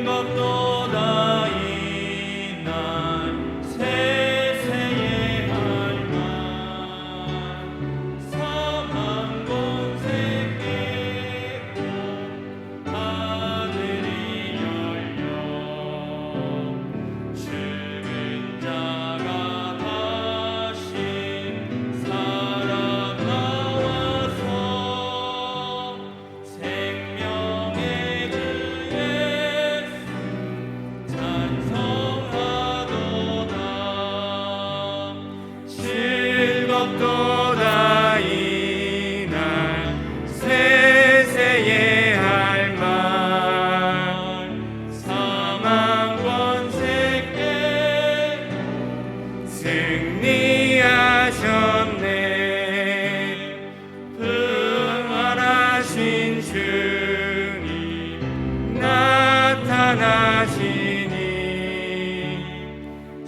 즐겁도다 이날 세세의 할말 사망 권세 깨고 하늘이 열려 죽은 자가 다시 살아나와서 생명의 주 예수 찬송하도다. 즐겁도다 이날 세세의 할말 사망 권세 깨고 승리하셨네. 부활하신 주님 나타나시니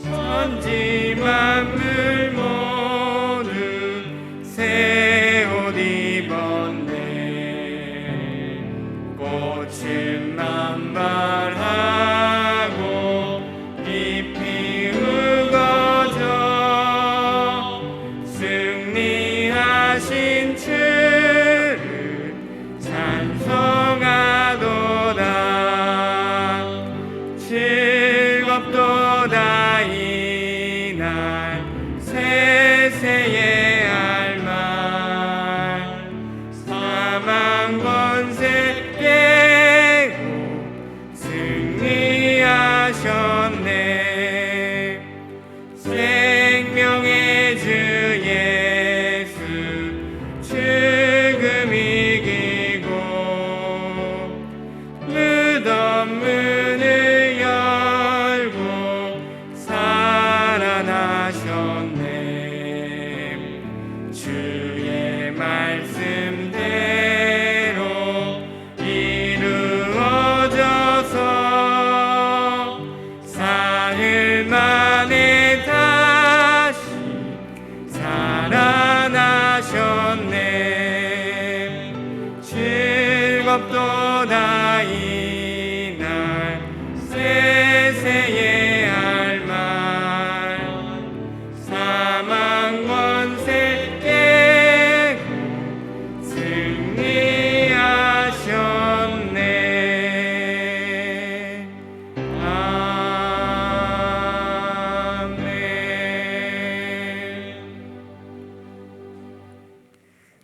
천지 만물 모두 새 옷 입었네. 꽃은 만발하고 잎이 우거져 승리하신 주를 찬송하도다. 즐겁도다 이날 세세의 할말 사망 권세 깨고 승리하셨네. 생명의 주 예수 죽음 이기고 무덤 문을 열고 살아나셨네. 주의 말씀대로 이루어져서 사흘 만에 다시 살아나셨네. 즐겁도다 이날 세세의 할말 사망 권세 깨고 승리하셨네. 아멘.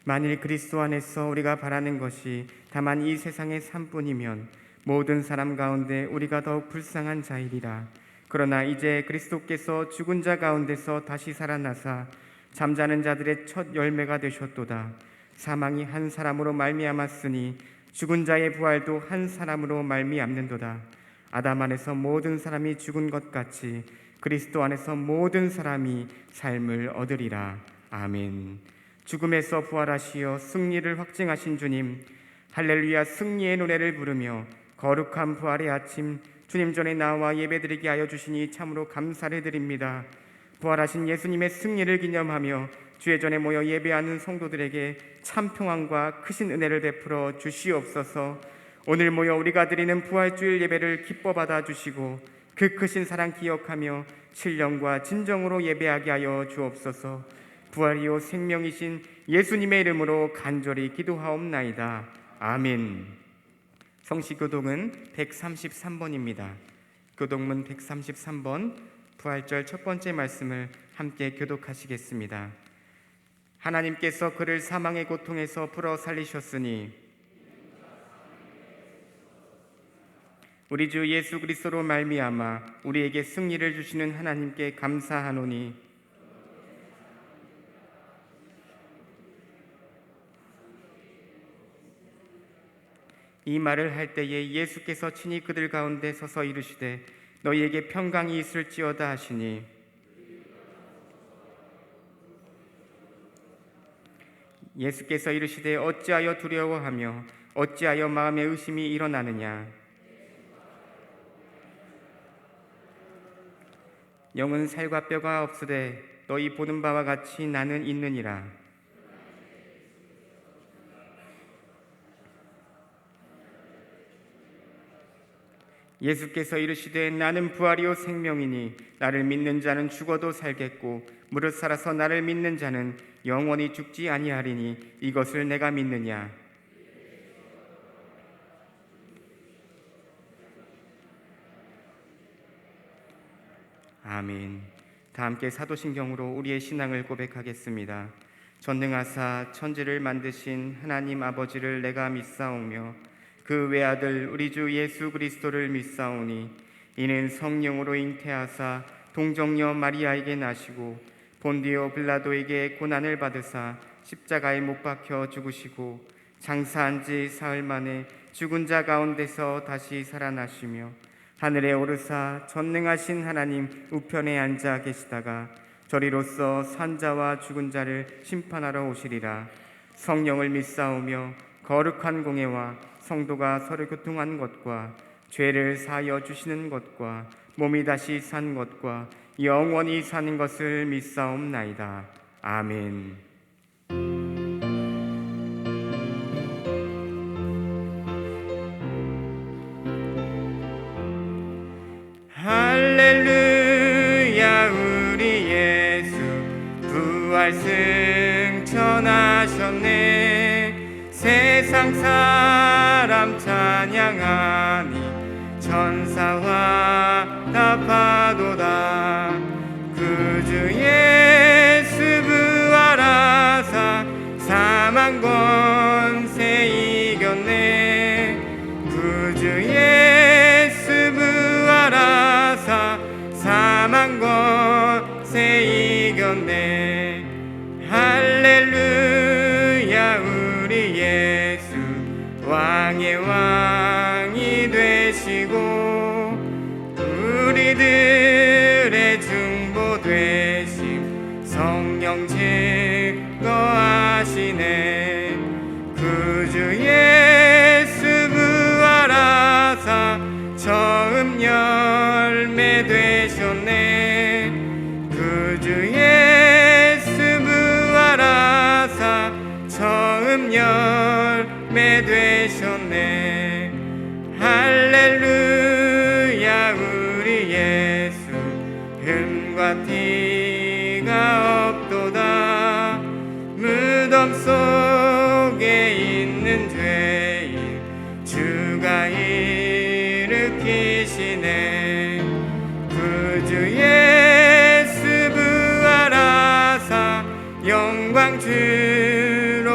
만일 그리스도 안에서 우리가 바라는 것이 다만 이 세상의 삶뿐이면 모든 사람 가운데 우리가 더욱 불쌍한 자이리라. 그러나 이제 그리스도께서 죽은 자 가운데서 다시 살아나사 잠자는 자들의 첫 열매가 되셨도다. 사망이 한 사람으로 말미암았으니 죽은 자의 부활도 한 사람으로 말미암는도다. 아담 안에서 모든 사람이 죽은 것 같이 그리스도 안에서 모든 사람이 삶을 얻으리라. 아멘. 죽음에서 부활하시어 승리를 확증하신 주님, 할렐루야 승리의 노래를 부르며 거룩한 부활의 아침 주님 전에 나와 예배드리게 하여 주시니 참으로 감사를 드립니다. 부활하신 예수님의 승리를 기념하며 주의 전에 모여 예배하는 성도들에게 참 평안과 크신 은혜를 베풀어 주시옵소서. 오늘 모여 우리가 드리는 부활주일 예배를 기뻐 받아 주시고 그 크신 사랑 기억하며 신령과 진정으로 예배하게 하여 주옵소서. 부활이요 생명이신 예수님의 이름으로 간절히 기도하옵나이다. 아멘. 성시교독은 133번입니다. 교독문 133번 부활절 첫 번째 말씀을 함께 교독하시겠습니다. 하나님께서 그를 사망의 고통에서 풀어 살리셨으니 우리 주 예수 그리스도로 말미암아 우리에게 승리를 주시는 하나님께 감사하노니 이 말을 할 때에 예수께서 친히 그들 가운데 서서 이르시되 너희에게 평강이 있을지어다 하시니 예수께서 이르시되 어찌하여 두려워하며 어찌하여 마음에 의심이 일어나느냐. 영은 살과 뼈가 없으되 너희 보는 바와 같이 나는 있느니라. 예수께서 이르시되 나는 부활이요 생명이니 나를 믿는 자는 죽어도 살겠고 무릇 살아서 나를 믿는 자는 영원히 죽지 아니하리니 이것을 내가 믿느냐. 아멘. 다 함께 사도신경으로 우리의 신앙을 고백하겠습니다. 전능하사 천지를 만드신 하나님 아버지를 내가 믿사오며 그 외아들 우리 주 예수 그리스도를 믿사오니 이는 성령으로 잉태하사 동정녀 마리아에게 나시고 본디오 빌라도에게 고난을 받으사 십자가에 못 박혀 죽으시고 장사한 지 사흘 만에 죽은 자 가운데서 다시 살아나시며 하늘에 오르사 전능하신 하나님 우편에 앉아 계시다가 저리로서 산자와 죽은 자를 심판하러 오시리라. 성령을 믿사오며 거룩한 공예와 성도가 서로 교통한 것과 죄를 사하여 주시는 것과 몸이 다시 산 것과 영원히 사는 것을 믿사옵나이다. 아멘. 할렐루야. 우리 예수 부활 승천하셨네. 세상 사람 찬양하니 천사와 답하도다. 그 주 예수 부활하사 사망 권세 이겼네. 그 주 예수 부활하사 사망 권세 이겼네. 할렐루야. 우리 예수 왕의 왕이 되시고 우리들의 중보 되심 성령 증거하시네. 그 주 예수 부활하사 처음 열매 되셨네. 그 주 예수 부활하사 처음 열매 되셨네. 할렐루야. 우리 예수 흠과 티가 없도다. 무덤 속에 있는 죄인 주가 일으키시네. 그 주 예수 부활하사 영광 주로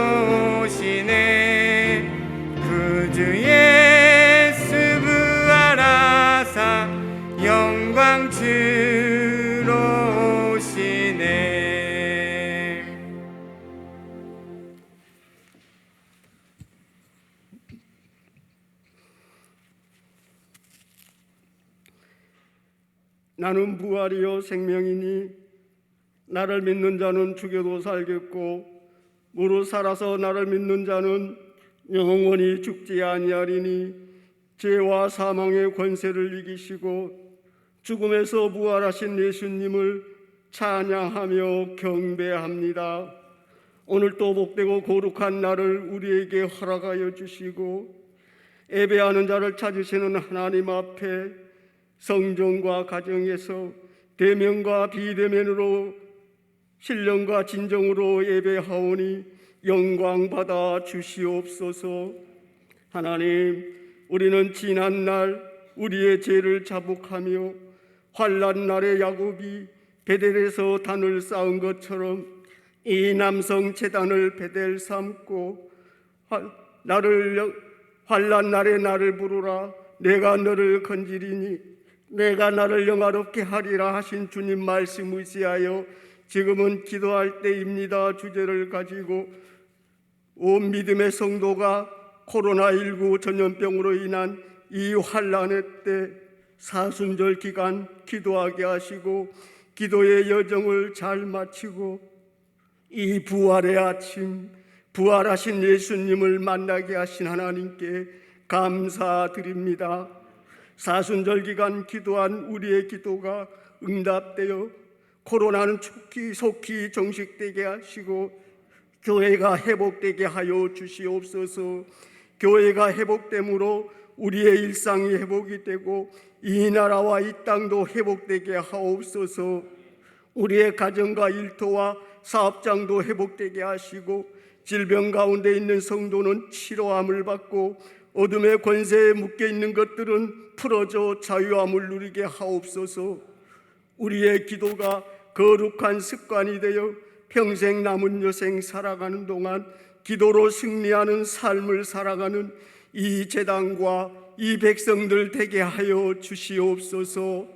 오시네. 그 주 예수 부활하사 영광 주로 오시네. 나는 부활이요 생명이니 나를 믿는 자는 죽여도 살겠고 무릇 살아서 나를 믿는 자는 영원히 죽지 아니하리니 죄와 사망의 권세를 이기시고 죽음에서 부활하신 예수님을 찬양하며 경배합니다. 오늘 또 복되고 거룩한 날을 우리에게 허락하여 주시고 예배하는 자를 찾으시는 하나님 앞에 성전과 가정에서 대면과 비대면으로 신령과 진정으로 예배하오니 영광 받아 주시옵소서. 하나님, 우리는 지난날 우리의 죄를 자복하며 환난 날에 야곱이 베델에서 단을 쌓은 것처럼 이 남성 제단을 베델 삼고 환난 날에 나를 부르라. 내가 너를 건지리니 내가 나를 영화롭게 하리라 하신 주님 말씀 의지하여 지금은 기도할 때입니다. 주제를 가지고 온 믿음의 성도가 코로나19 전염병으로 인한 이 환난의 때 사순절 기간 기도하게 하시고 기도의 여정을 잘 마치고 이 부활의 아침 부활하신 예수님을 만나게 하신 하나님께 감사드립니다. 사순절 기간 기도한 우리의 기도가 응답되어 코로나는 속히 종식되게 하시고 교회가 회복되게 하여 주시옵소서. 교회가 회복됨으로 우리의 일상이 회복이 되고 이 나라와 이 땅도 회복되게 하옵소서. 우리의 가정과 일터와 사업장도 회복되게 하시고 질병 가운데 있는 성도는 치료함을 받고 어둠의 권세에 묶여 있는 것들은 풀어져 자유함을 누리게 하옵소서. 우리의 기도가 거룩한 습관이 되어 평생 남은 여생 살아가는 동안 기도로 승리하는 삶을 살아가는 이 제단과 이 백성들 되게 하여 주시옵소서.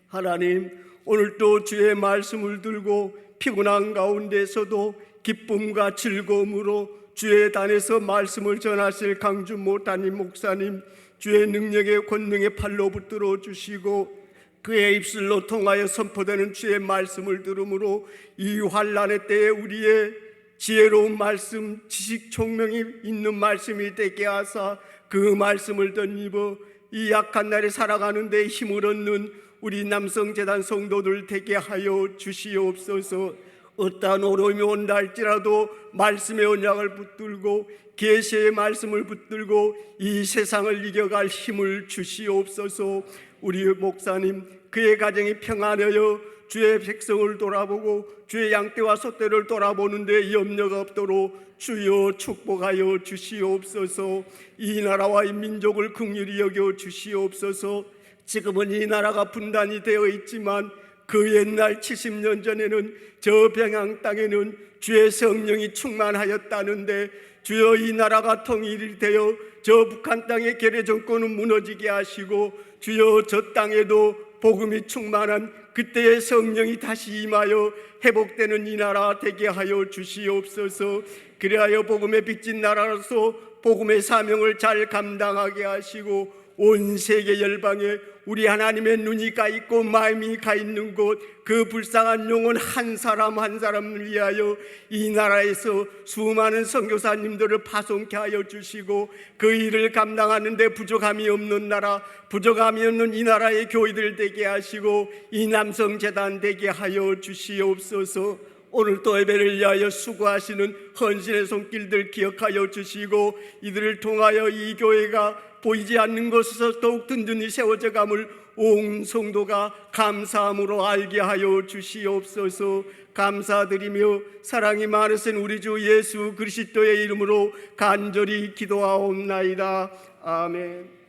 하나님, 오늘도 주의 말씀을 들고 피곤한 가운데서도 기쁨과 즐거움으로 주의 단에서 말씀을 전하실 강준모 담임 목사님, 주의 능력의 권능의 팔로 붙들어 주시고 그의 입술로 통하여 선포되는 주의 말씀을 들음으로 이 환난의 때에 우리의 지혜로운 말씀, 지식 총명이 있는 말씀이 되게 하사 그 말씀을 덧입어 이 약한 날에 살아가는 데 힘을 얻는 우리 남성재단 성도들 되게 하여 주시옵소서. 어떠한 어려움이 온다 할지라도 말씀의 언약을 붙들고 계시의 말씀을 붙들고 이 세상을 이겨갈 힘을 주시옵소서. 우리 목사님, 그의 가정이 평안하여 주의 백성을 돌아보고 주의 양떼와 소떼를 돌아보는데 염려가 없도록 주여 축복하여 주시옵소서. 이 나라와 이 민족을 긍휼히 여겨 주시옵소서. 지금은 이 나라가 분단이 되어 있지만 그 옛날 70년 전에는 저 평양 땅에는 주의 성령이 충만하였다는데 주여 이 나라가 통일이 되어 저 북한 땅의 괴뢰 정권은 무너지게 하시고 주여 저 땅에도 복음이 충만한 그때의 성령이 다시 임하여 회복되는 이 나라 되게 하여 주시옵소서. 그리하여 복음에 빚진 나라로서 복음의 사명을 잘 감당하게 하시고 온 세계 열방에 우리 하나님의 눈이 가 있고 마음이 가 있는 곳, 그 불쌍한 영혼 한 사람 한 사람을 위하여 이 나라에서 수많은 선교사님들을 파송케 하여 주시고 그 일을 감당하는 데 부족함이 없는 나라, 부족함이 없는 이 나라의 교회들 되게 하시고 이 남성재단 되게 하여 주시옵소서. 오늘 또 예배를 위하여 수고하시는 헌신의 손길들 기억하여 주시고 이들을 통하여 이 교회가 보이지 않는 곳에서 더욱 든든히 세워져감을 온 성도가 감사함으로 알게 하여 주시옵소서. 감사드리며 사랑이 많으신 우리 주 예수 그리스도의 이름으로 간절히 기도하옵나이다. 아멘.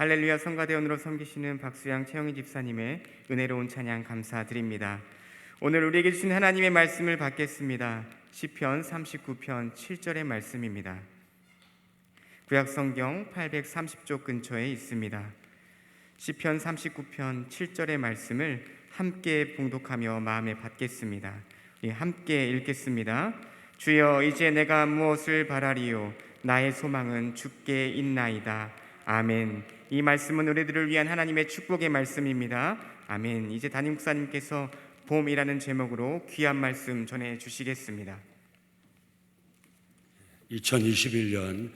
할렐루야 성가대원으로 섬기시는 박수양 최영희 집사님의 은혜로운 찬양 감사드립니다. 오늘 우리에게 주신 하나님의 말씀을 받겠습니다. 시편 39편 7절의 말씀입니다. 구약성경 830쪽 근처에 있습니다. 시편 39편 7절의 말씀을 함께 봉독하며 마음에 받겠습니다. 함께 읽겠습니다. 주여, 이제 내가 무엇을 바라리요? 나의 소망은 주께 있나이다. 아멘. 이 말씀은 우리들을 위한 하나님의 축복의 말씀입니다. 아멘. 이제 담임 목사님께서 봄이라는 제목으로 귀한 말씀 전해 주시겠습니다. 2021년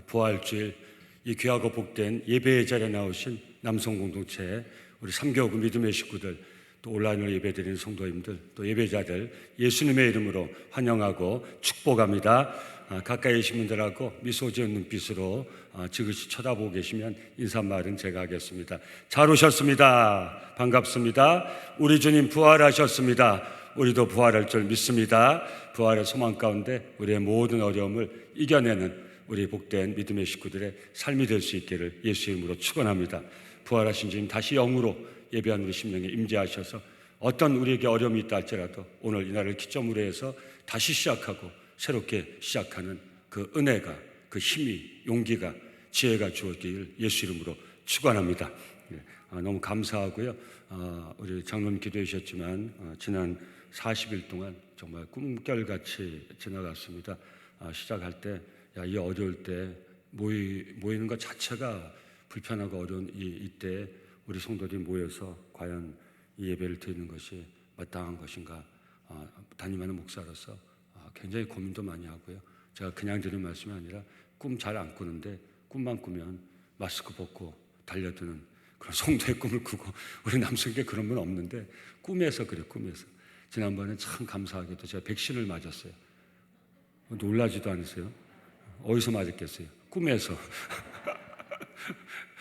부활주일 이 귀하고 복된 예배의 자리에 나오신 남성 공동체, 우리 3교구 믿음의 식구들, 또 온라인으로 예배드리는 성도님들, 또 예배자들 예수님의 이름으로 환영하고 축복합니다. 가까이 계신 분들하고 미소 지은 눈빛으로 지그시 쳐다보고 계시면 인사말은 제가 하겠습니다. 잘 오셨습니다. 반갑습니다. 우리 주님 부활하셨습니다. 우리도 부활할 줄 믿습니다. 부활의 소망 가운데 우리의 모든 어려움을 이겨내는 우리 복된 믿음의 식구들의 삶이 될 수 있기를 예수 이름으로 축원합니다. 부활하신 주님 다시 영으로 예배한 우리 심령에 임재하셔서 어떤 우리에게 어려움이 있다 할지라도 오늘 이날을 기점으로 해서 다시 시작하고 새롭게 시작하는 그 은혜가, 그 힘이, 용기가, 지혜가 주어지길 예수 이름으로 축원합니다. 너무 감사하고요. 우리 장로님 기도해 주셨지만 지난 40일 동안 정말 꿈결같이 지나갔습니다. 시작할 때 이 어려울 때 모이는 것 자체가 불편하고 어려운 이때 우리 성도들이 모여서 과연 이 예배를 드리는 것이 마땅한 것인가, 담임하는 목사로서 굉장히 고민도 많이 하고요. 제가 그냥 드리는 말씀이 아니라 꿈 잘 안 꾸는데 꿈만 꾸면 마스크 벗고 달려드는 그런 성도의 꿈을 꾸고, 우리 남성에게 그런 분 없는데 꿈에서 그래요. 꿈에서. 지난번에 참 감사하게도 제가 백신을 맞았어요. 놀라지도 않으세요? 어디서 맞았겠어요? 꿈에서.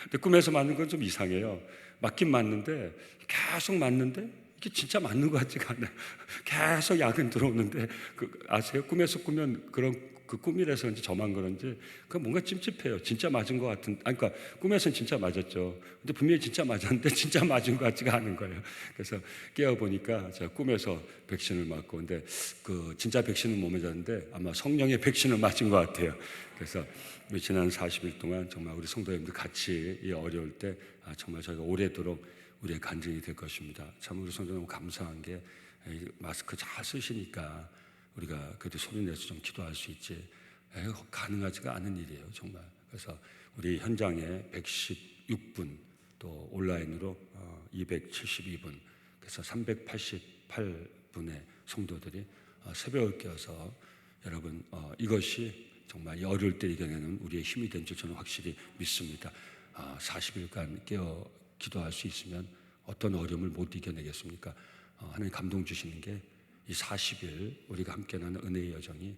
근데 꿈에서 맞는 건 좀 이상해요. 맞긴 맞는데 계속 맞는데 이게 진짜 맞는 것 같지가 않아요. 계속 약은 들어오는데 아세요? 꿈에서 꾸면 그런 그 꿈이라서 그런지 저만 그런지 그 뭔가 찝찝해요. 진짜 맞은 것 같은, 그러니까 꿈에서는 진짜 맞았죠. 근데 분명히 진짜 맞았는데 진짜 맞은 것 같지가 않은 거예요. 그래서 깨어 보니까 제가 꿈에서 백신을 맞고, 근데 그 진짜 백신은 못 맞았는데 아마 성령의 백신을 맞은 것 같아요. 그래서 지난 40일 동안 정말 우리 성도님들 같이 이 어려울 때 정말 저희가 오래도록 우리의 간증이 될 것입니다. 참 우리 성도 너무 감사한 게 마스크 잘 쓰시니까 우리가 그래도 소리 내서 좀 기도할 수 있지, 가능하지가 않은 일이에요, 정말. 그래서 우리 현장에 116분, 또 온라인으로 272분, 그래서 388분의 성도들이 새벽을 깨어서 여러분 이것이 정말 이 어려울 때 이겨내는 우리의 힘이 된 줄 저는 확실히 믿습니다. 40일간 깨어 기도할 수 있으면 어떤 어려움을 못 이겨내겠습니까? 하나님 감동 주시는 게 이 40일 우리가 함께 나는 은혜의 여정이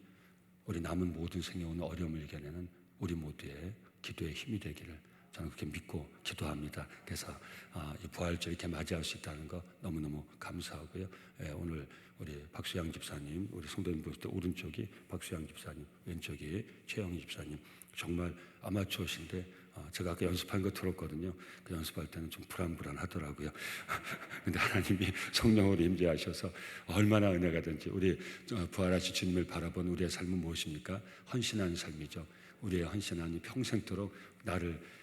우리 남은 모든 생에 오는 어려움을 이겨내는 우리 모두의 기도의 힘이 되기를 저는 그렇게 믿고 기도합니다. 그래서 이 부활절 이렇게 맞이할 수 있다는 거 너무너무 감사하고요. 오늘 우리 박수양 집사님, 우리 성도님 보실 때 오른쪽이 박수양 집사님, 왼쪽이 최영희 집사님, 정말 아마추어신데 제가 아까 연습한 거 들었거든요. 그 연습할 때는 좀 불안하더라고요. 근데 하나님이 성령으로 임재하셔서 얼마나 은혜가 된지. 우리 부활하신 주님을 바라본 우리의 삶은 무엇입니까? 헌신하는 삶이죠. 우리의 헌신함이 평생토록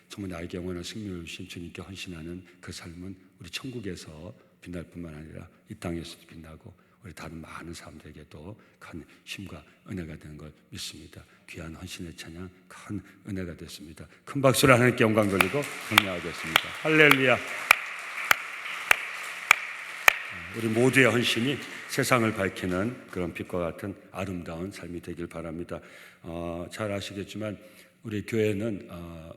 정말 나에게 영원한 생명을 주신 주님께 헌신하는 그 삶은 우리 천국에서 빛날 뿐만 아니라 이 땅에서도 빛나고 우리 다른 많은 사람들에게도 큰 힘과 은혜가 되는 걸 믿습니다. 귀한 헌신의 찬양, 큰 은혜가 됐습니다. 큰 박수를 하나님께 영광 돌리고 경배하겠습니다. 할렐루야. 우리 모두의 헌신이 세상을 밝히는 그런 빛과 같은 아름다운 삶이 되길 바랍니다. 잘 아시겠지만 우리 교회는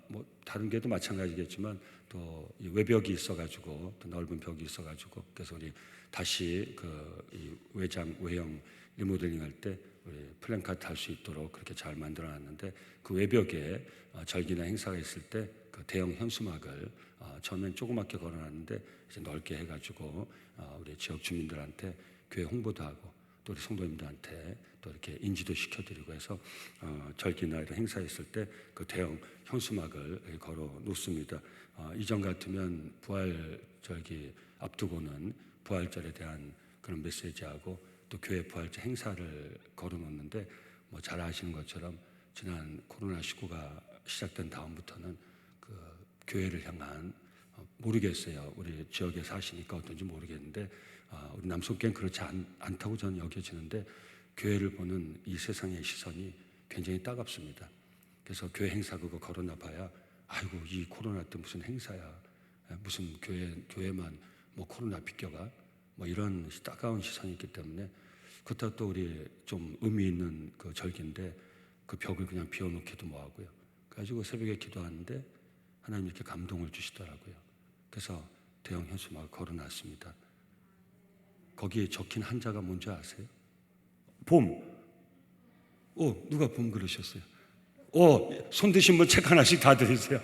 뭐 다른 교회도 마찬가지겠지만 또 외벽이 있어가지고, 또 넓은 벽이 있어가지고, 그래서 우리 다시 이 외형 리모델링 할 때 우리 플랜카드 할 수 있도록 그렇게 잘 만들어놨는데, 그 외벽에 절기나 행사가 있을 때 그 대형 현수막을 처음엔 조그맣게 걸어놨는데 이제 넓게 해가지고 우리 지역 주민들한테 교회 홍보도 하고 또 우리 성도님들한테 또 이렇게 인지도 시켜드리고 해서 절기나 이런 행사 있을 때 그 대형 현수막을 걸어 놓습니다. 이전 같으면 부활 절기 앞두고는 부활절에 대한 그런 메시지하고 또 교회 부활절 행사를 걸어 놓는데 뭐 잘 아시는 것처럼 지난 코로나19가 시작된 다음부터는 그 교회를 향한 모르겠어요. 우리 지역에 사시니까 어떤지 모르겠는데 우리 남성교회는 그렇지 않다고 저는 여겨지는데 교회를 보는 이 세상의 시선이 굉장히 따갑습니다. 그래서 교회 행사 그거 걸어놔봐야 아이고 이 코로나 때 무슨 행사야, 무슨 교회만 뭐 코로나 비껴가, 뭐 이런 따가운 시선이 있기 때문에 그렇다고 또 우리 좀 의미 있는 그 절기인데 그 벽을 그냥 비워놓기도 뭐하고요. 그래가지고 새벽에 기도하는데 하나님 이렇게 감동을 주시더라고요. 그래서 대형 현수막을 걸어놨습니다. 거기에 적힌 한자가 뭔지 아세요? 봄. 누가 봄 그러셨어요? 손 드신 분 책 하나씩 다 드리세요.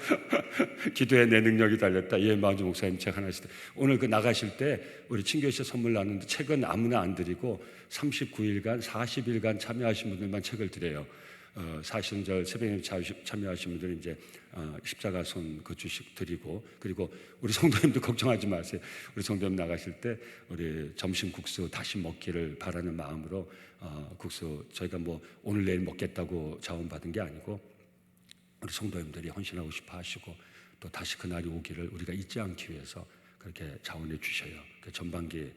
기도에 내 능력이 달렸다. 예, 마주 목사님 책 하나씩. 오늘 그 나가실 때 우리 친교시 선물 나누는데 책은 아무나 안 드리고 39일간, 40일간 참여하신 분들만 책을 드려요. 사순절 새벽에 참여하신 분들은 이제 십자가 손 그 주식 드리고, 그리고 우리 성도님들 걱정하지 마세요. 우리 성도님 나가실 때 우리 점심 국수 다시 먹기를 바라는 마음으로 국수 저희가 뭐 오늘 내일 먹겠다고 자원받은 게 아니고 우리 성도님들이 헌신하고 싶어 하시고 또 다시 그날이 오기를 우리가 잊지 않기 위해서 그렇게 자원해 주셔요. 전반기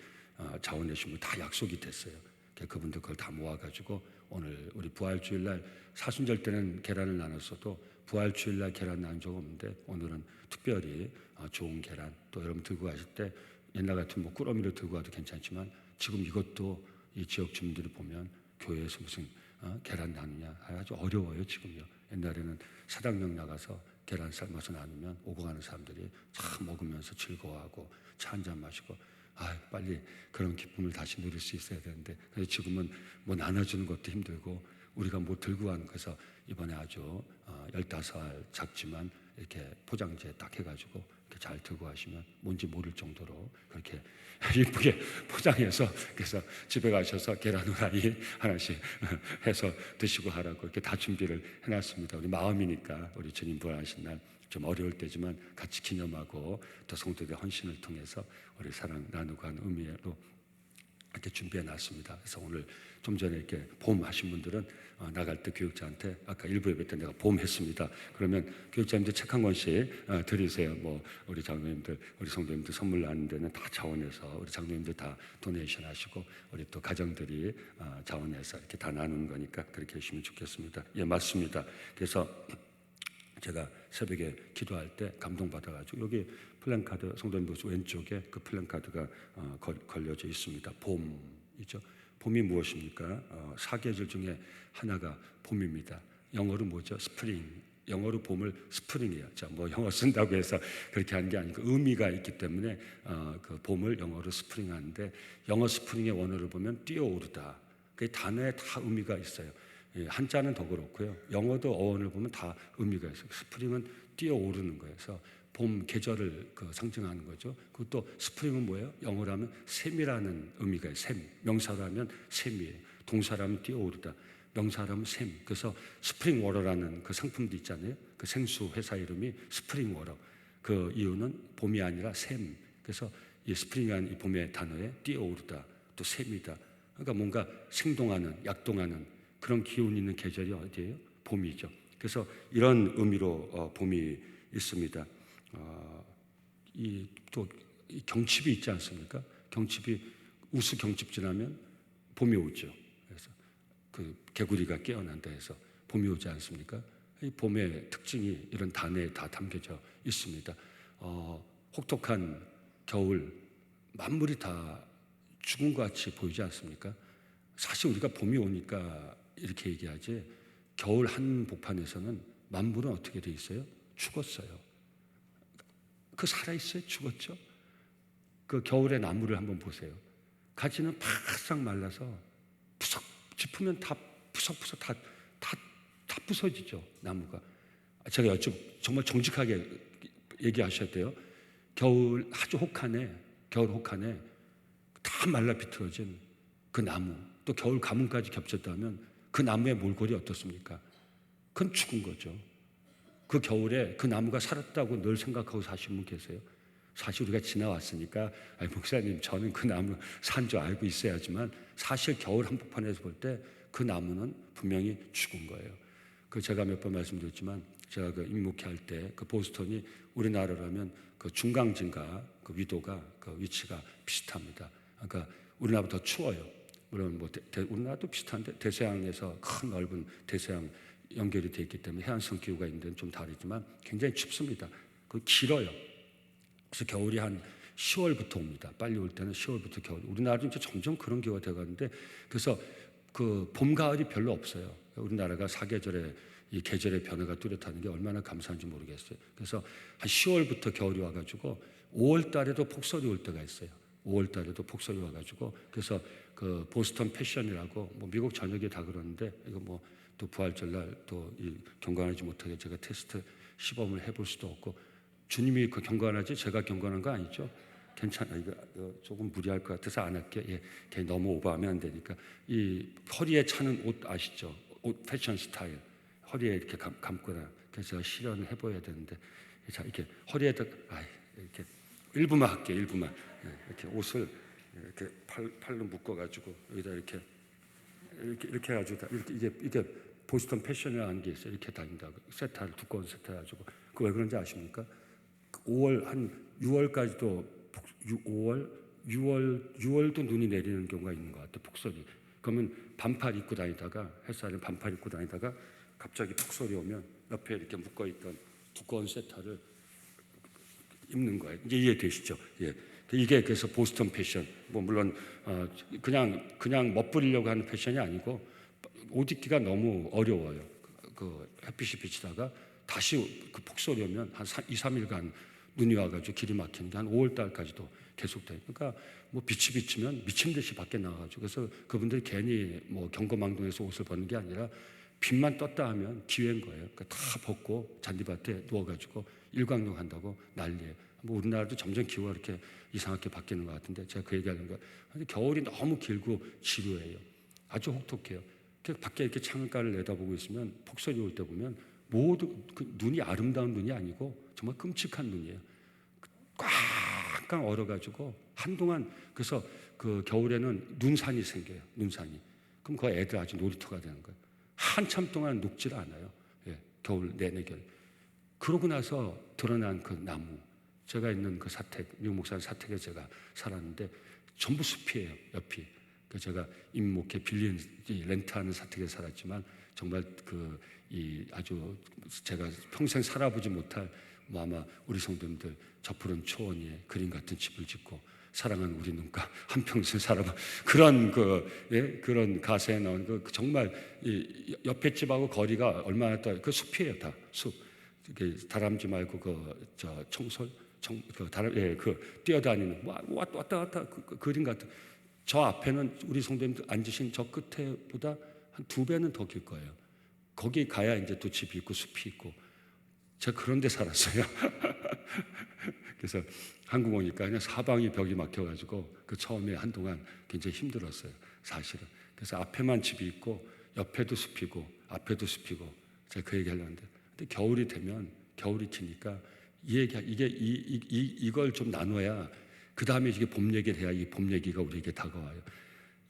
자원해 주시면 다 약속이 됐어요. 그분들 그걸 다 모아가지고 오늘 우리 부활주일날 사순절 때는 계란을 나눴어도 부활주일날 계란 나눈 적 없는데 오늘은 특별히 좋은 계란 또 여러분 들고 가실 때 옛날 같은 뭐 꾸러미를 들고 가도 괜찮지만 지금 이것도 이 지역 주민들이 보면 교회에서 무슨 계란 나누냐 아주 어려워요 지금요. 옛날에는 사당역 나가서 계란 삶아서 나누면 오고 가는 사람들이 참 먹으면서 즐거워하고 차 한잔 마시고 빨리 그런 기쁨을 다시 누릴 수 있어야 되는데 지금은 뭐 나눠주는 것도 힘들고 우리가 뭐 들고 가는 거서 이번에 아주 15알 작지만 이렇게 포장지에 딱 해가지고 이렇게 잘 들고 가시면 뭔지 모를 정도로 그렇게 예쁘게 포장해서 그래서 집에 가셔서 계란 후라이 하나씩 해서 드시고 하라고 이렇게 다 준비를 해놨습니다. 우리 마음이니까 우리 주님 부활하신 날 좀 어려울 때지만 같이 기념하고 또 성도들의 헌신을 통해서 우리 사랑 나누고 하는 의미로 이렇게 준비해 놨습니다. 그래서 오늘 좀 전에 이렇게 봄 하신 분들은 나갈 때 교육자한테 아까 일부 예배 때 내가 봄 했습니다. 그러면 교육자님들 책 한 권씩 드리세요. 뭐 우리 장로님들, 우리 성도님들 선물 나누는 데는 다 자원해서 우리 장로님들 다 도네이션 하시고 우리 또 가정들이 자원해서 이렇게 다 나누는 거니까 그렇게 해주시면 좋겠습니다. 예, 맞습니다. 그래서 제가 새벽에 기도할 때 감동받아가지고 여기 플랜카드 성도님 보시고 왼쪽에 그 플랜카드가 걸려져 있습니다. 봄이죠. 봄이 무엇입니까? 사계절 중에 하나가 봄입니다. 영어로 뭐죠? 스프링. 영어로 봄을 스프링이에요. 자, 뭐 영어 쓴다고 해서 그렇게 하는 게 아니고 의미가 있기 때문에 그 봄을 영어로 스프링 하는데 영어 스프링의 원어를 보면 뛰어오르다. 그 단어에 다 의미가 있어요. 한자는 더 그렇고요. 영어도 어원을 보면 다 의미가 있어요. 스프링은 뛰어오르는 거예요. 그래서 봄 계절을 상징하는 거죠. 그것도 스프링은 뭐예요? 영어로 하면 샘이라는 의미가 있어요. 샘. 명사로 하면 샘이에요. 동사로 하면 뛰어오르다. 명사로 하면 샘. 그래서 스프링 워러라는 그 상품도 있잖아요. 그 생수 회사 이름이 스프링 워러. 그 이유는 봄이 아니라 샘. 그래서 이 스프링이라는 이 봄의 단어에 뛰어오르다. 또 샘이다. 그러니까 뭔가 생동하는, 약동하는 그런 기운 있는 계절이 어디예요? 봄이죠. 그래서 이런 의미로 봄이 있습니다. 이 경칩이 있지 않습니까? 경칩이 우수 경칩 지나면 봄이 오죠. 그래서 그 개구리가 깨어난다 해서 봄이 오지 않습니까? 이 봄의 특징이 이런 단어에 다 담겨져 있습니다. 혹독한 겨울 만물이 다 죽은 것 같이 보이지 않습니까? 사실 우리가 봄이 오니까 이렇게 얘기하지 겨울 한복판에서는 만물은 어떻게 돼 있어요? 죽었어요. 그 살아있어요? 죽었죠? 그 겨울의 나무를 한번 보세요. 가지는 바싹 말라서 푸석 짚으면 다 푸석푸석 다 부서지죠. 나무가. 제가 정말 정직하게 얘기하셔야 돼요. 겨울 혹한에 다 말라 비틀어진 그 나무 또 겨울 가뭄까지 겹쳤다면 그 나무의 몰골이 어떻습니까? 그건 죽은 거죠. 그 겨울에 그 나무가 살았다고 늘 생각하고 사신 분 계세요? 사실 우리가 지나왔으니까 목사님 저는 그 나무 산 줄 알고 있어야지만 사실 겨울 한복판에서 볼 때 그 나무는 분명히 죽은 거예요. 그 제가 몇 번 말씀드렸지만 제가 그 임목회 할 때 그 보스턴이 우리나라라면 그 중강진과 그 위도가 그 위치가 비슷합니다. 그러니까 우리나라보다 더 추워요. 물론 뭐 우리나라도 비슷한데 대서양에서 큰 넓은 대서양 연결이 되어 있기 때문에 해안성 기후가 있는 데는 좀 다르지만 굉장히 춥습니다. 그 길어요. 그래서 겨울이 한 10월부터 옵니다. 빨리 올 때는 10월부터 겨울. 우리나라도 이제 점점 그런 기후가 되어가는데 그래서 그 봄, 가을이 별로 없어요. 우리나라가 사계절의 이 계절의 변화가 뚜렷하는 게 얼마나 감사한지 모르겠어요. 그래서 한 10월부터 겨울이 와가지고 5월 달에도 폭설이 올 때가 있어요. 5월 달에도 폭설이 와가지고 그래서 그 보스턴 패션이라고 뭐 미국 전역에 다 그러는데 이거 뭐 또 부활절날 또 이 경건하지 못하게 제가 테스트 시범을 해볼 수도 없고 주님이 그 경건하지 제가 경건한 거 아니죠? 괜찮아. 이거 조금 무리할 것 같아서 안 할게. 예, 괜히 너무 오버하면 안 되니까. 이 허리에 차는 옷 아시죠? 옷 패션 스타일. 허리에 이렇게 감거나. 그래서 제가 실현을 해봐야 되는데, 자 이렇게 허리에다 이렇게 일부만 할게. 일부만. 예, 이렇게 옷을 이렇게 팔로 묶어가지고 여기다 이렇게 해가지고 이게 보스턴 패션이라는 게 있어요. 이렇게 다닌다고 세타를 두꺼운 세타 가지고 그 왜 그런지 아십니까? 5월 한 6월까지도 6월도 눈이 내리는 경우가 있는 것 같아요. 폭설이. 그러면 반팔 입고 다니다가 햇살에 반팔 입고 다니다가 갑자기 폭설이 오면 옆에 이렇게 묶어있던 두꺼운 세타를 입는 거예요. 이제 이해되시죠? 예. 이게 그래서 보스턴 패션. 뭐 물론 그냥 멋부리려고 하는 패션이 아니고 옷 입기가 너무 어려워요. 그 햇빛이 비치다가 다시 그 폭설이 오면 한 2, 3일간 눈이 와가지고 길이 막히는 게 한 5월 달까지도 계속돼요. 그러니까 뭐 빛이 비치면 미친 듯이 밖에 나가가지고 그래서 그분들이 괜히 뭐 경거망동에서 옷을 벗는 게 아니라 빛만 떴다 하면 기회인 거예요. 그러니까 다 벗고 잔디밭에 누워가지고 일광욕 한다고 난리예요. 뭐 우리나라도 점점 기후가 이렇게 이상하게 바뀌는 것 같은데 제가 그 얘기하는 거예요. 겨울이 너무 길고 지루해요. 아주 혹독해요. 밖에 이렇게 창가를 내다보고 있으면 폭설이 올 때 보면 모두 그 눈이 아름다운 눈이 아니고 정말 끔찍한 눈이에요. 꽉꽉 얼어가지고 한동안 그래서 그 겨울에는 눈산이 생겨요. 눈산이. 그럼 그 애들 아주 놀이터가 되는 거예요. 한참 동안 녹지를 않아요. 예, 겨울 내내 겨울. 그러고 나서 드러난 그 나무. 제가 있는 그 사택, 미국 목사 사택에 제가 살았는데 전부 숲이에요. 옆이. 제가 임목회 빌린 렌트하는 사택에 살았지만 정말 아주 제가 평생 살아보지 못할 뭐 아마 우리 성도님들 저 푸른 초원 위에 그림 같은 집을 짓고 사랑하는 우리 눈가 한평생 살아본 그런 그런 가사에 나온 그 정말 이 옆에 집하고 거리가 얼마나 그 숲이에요. 다 숲. 다람쥐 말고 뛰어다니는 왔다 갔다 그 그림 같은. 저 앞에는 우리 성도님들 앉으신 저 끝에보다 한 2배는 더 길 거예요. 거기 가야 이제 또 집이 있고 숲이 있고. 제가 그런 데 살았어요. 그래서 한국 오니까 그냥 사방이 벽이 막혀가지고 그 처음에 한동안 굉장히 힘들었어요. 사실은. 그래서 앞에만 집이 있고 옆에도 숲이고 앞에도 숲이고 제가 그 얘기 하려는데 근데 겨울이 되면 겨울이 지니까 이걸 좀 나눠야 그 다음에 이게 봄 얘기를 해야 이 봄 얘기가 우리에게 다가와요.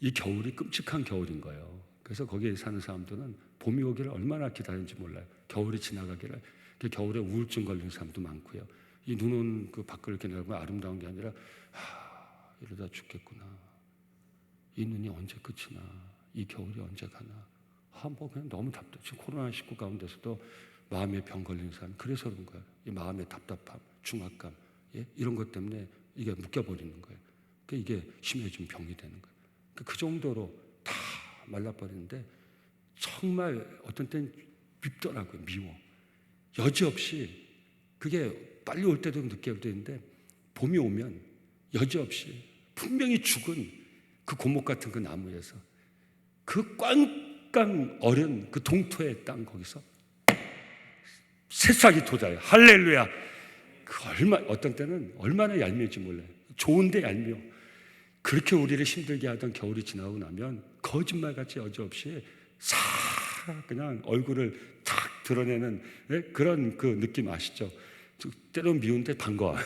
이 겨울이 끔찍한 겨울인 거예요. 그래서 거기에 사는 사람들은 봄이 오기를 얼마나 기다리는지 몰라요. 겨울이 지나가기를. 그 겨울에 우울증 걸리는 사람도 많고요. 이 눈 온 그 밖을 이렇게 내려보면 아름다운 게 아니라 이러다 죽겠구나. 이 눈이 언제 끝이나. 이 겨울이 언제 가나. 뭐 그냥 너무 답답해. 지금 코로나19 가운데서도 마음에 병 걸리는 사람. 그래서 그런 거예요. 이 마음의 답답함, 중압감, 예? 이런 것 때문에 이게 묶여버리는 거예요. 그러니까 이게 심해지면 병이 되는 거예요. 그 정도로 다 말라버리는데 정말 어떤 때는 밉더라고요. 미워. 여지없이 그게 빨리 올 때도 늦게 올 때도 있는데 봄이 오면 여지없이 분명히 죽은 그 고목 같은 그 나무에서 그 꽝꽝 어른 그 동토의 땅 거기서 새싹이 돋아요. 할렐루야. 어떤 때는 얼마나 얄미울지 몰라요. 좋은데 얄미워. 그렇게 우리를 힘들게 하던 겨울이 지나고 나면 거짓말같이 여지없이 싹 그냥 얼굴을 탁 드러내는 그런 그 느낌 아시죠? 때론 미운데 반가워요.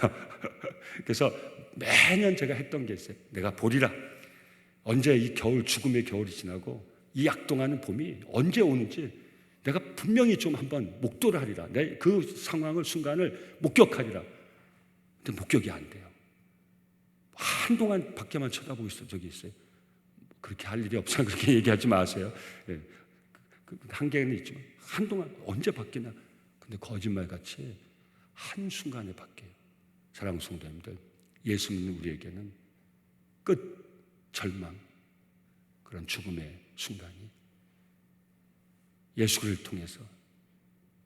그래서 매년 제가 했던 게 있어요. 내가 보리라. 언제 이 겨울, 죽음의 겨울이 지나고 이 약동하는 봄이 언제 오는지 내가 분명히 좀 한번 목도를 하리라. 내 그 상황을, 순간을 목격하리라. 근데 목격이 안 돼요. 한동안 밖에만 쳐다보고 있어. 저기 있어요. 그렇게 할 일이 없어요. 그렇게 얘기하지 마세요. 예. 한계는 있지만 한동안 언제 바뀌나. 근데 거짓말같이 한순간에 바뀌어요. 사랑하는 성도님들, 예수 믿는 우리에게는 끝, 절망, 그런 죽음의 순간이 예수를 통해서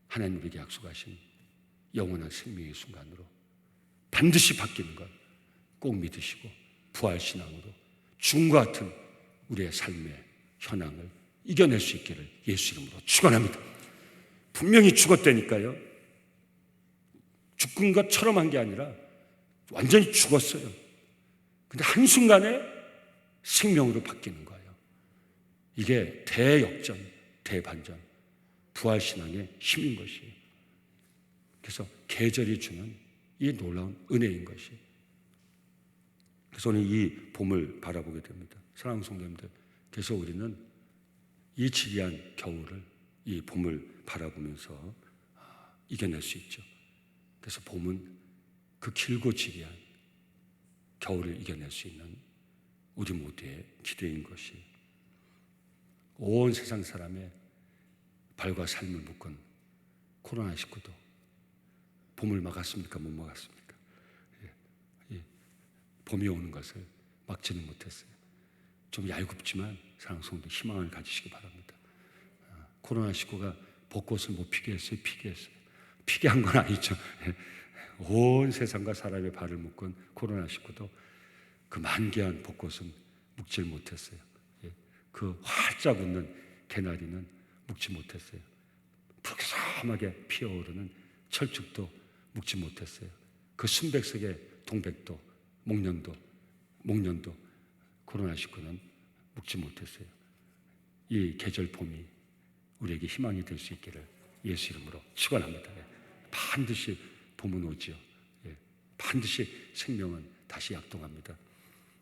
하나님 우리에게 약속하신 영원한 생명의 순간으로 반드시 바뀌는 것 꼭 믿으시고 부활신앙으로 죽음과 같은 우리의 삶의 현황을 이겨낼 수 있기를 예수 이름으로 축원합니다. 분명히 죽었다니까요. 죽은 것처럼 한 게 아니라 완전히 죽었어요. 근데 한순간에 생명으로 바뀌는 거예요. 이게 대역전, 대반전, 부활신앙의 힘인 것이에요. 그래서 계절이 주는 이 놀라운 은혜인 것이. 그래서 오늘 이 봄을 바라보게 됩니다. 사랑하는 성도님들, 그래서 우리는 이 지리한 겨울을, 이 봄을 바라보면서 이겨낼 수 있죠. 그래서 봄은 그 길고 지리한 겨울을 이겨낼 수 있는 우리 모두의 기대인 것이, 온 세상 사람의 발과 삶을 묶은 코로나19도 봄을 막았습니까? 못 막았습니까? 봄이 오는 것을 막지는 못했어요. 좀 얄궂지만 사랑하는 성도 희망을 가지시기 바랍니다. 코로나19가 벚꽃을 못 피게 했어요? 피게 했어요. 피게 한 건 아니죠. 온 세상과 사람의 발을 묶은 코로나19도 그 만개한 벚꽃은 묶질 못했어요. 그 활짝 웃는 개나리는 묶지 못했어요. 푸르스름하게 피어오르는 철쭉도 묶지 못했어요. 그 순백색의 동백도, 목련도 코로나19는 묶지 못했어요. 이 계절 봄이 우리에게 희망이 될 수 있기를 예수 이름으로 축원합니다. 반드시 봄은 오지요. 반드시 생명은 다시 약동합니다.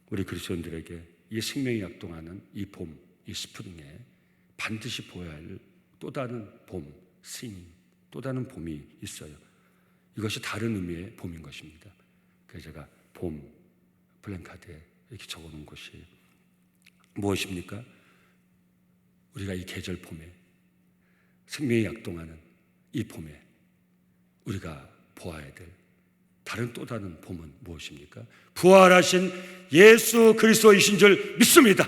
우리 그리스도인들에게 이 생명이 약동하는 이 봄, 이 스프링에 반드시 보여야 할 또 다른 봄, 또 다른 봄이 있어요. 이것이 다른 의미의 봄인 것입니다. 그래서 제가 봄 플랜카드에 이렇게 적어놓은 것이 무엇입니까? 우리가 이 계절 봄에, 생명이 약동하는 이 봄에 우리가 보아야 될 또 다른 봄은 무엇입니까? 부활하신 예수 그리스도이신 줄 믿습니다.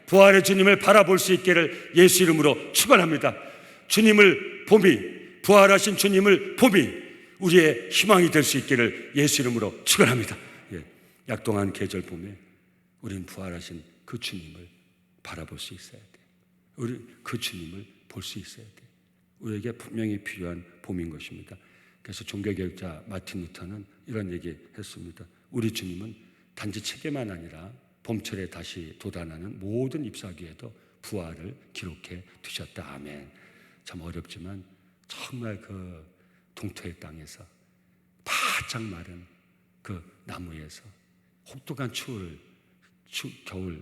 부활의 주님을 바라볼 수 있기를 예수 이름으로 축원합니다. 주님을 봄이, 부활하신 주님을 봄이 우리의 희망이 될 수 있기를 예수 이름으로 축원합니다. 약동한 계절 봄에 우리는 부활하신 그 주님을 바라볼 수 있어야 돼. 우리 그 주님을 볼 수 있어야 돼. 우리에게 분명히 필요한 봄인 것입니다. 그래서 종교개혁자 마틴 루터는 이런 얘기했습니다. 우리 주님은 단지 책에만 아니라 봄철에 다시 도단하는 모든 잎사귀에도 부활을 기록해 두셨다. 아멘. 참 어렵지만 정말 그 동토의 땅에서 바짝 마른 그 나무에서 혹독한 겨울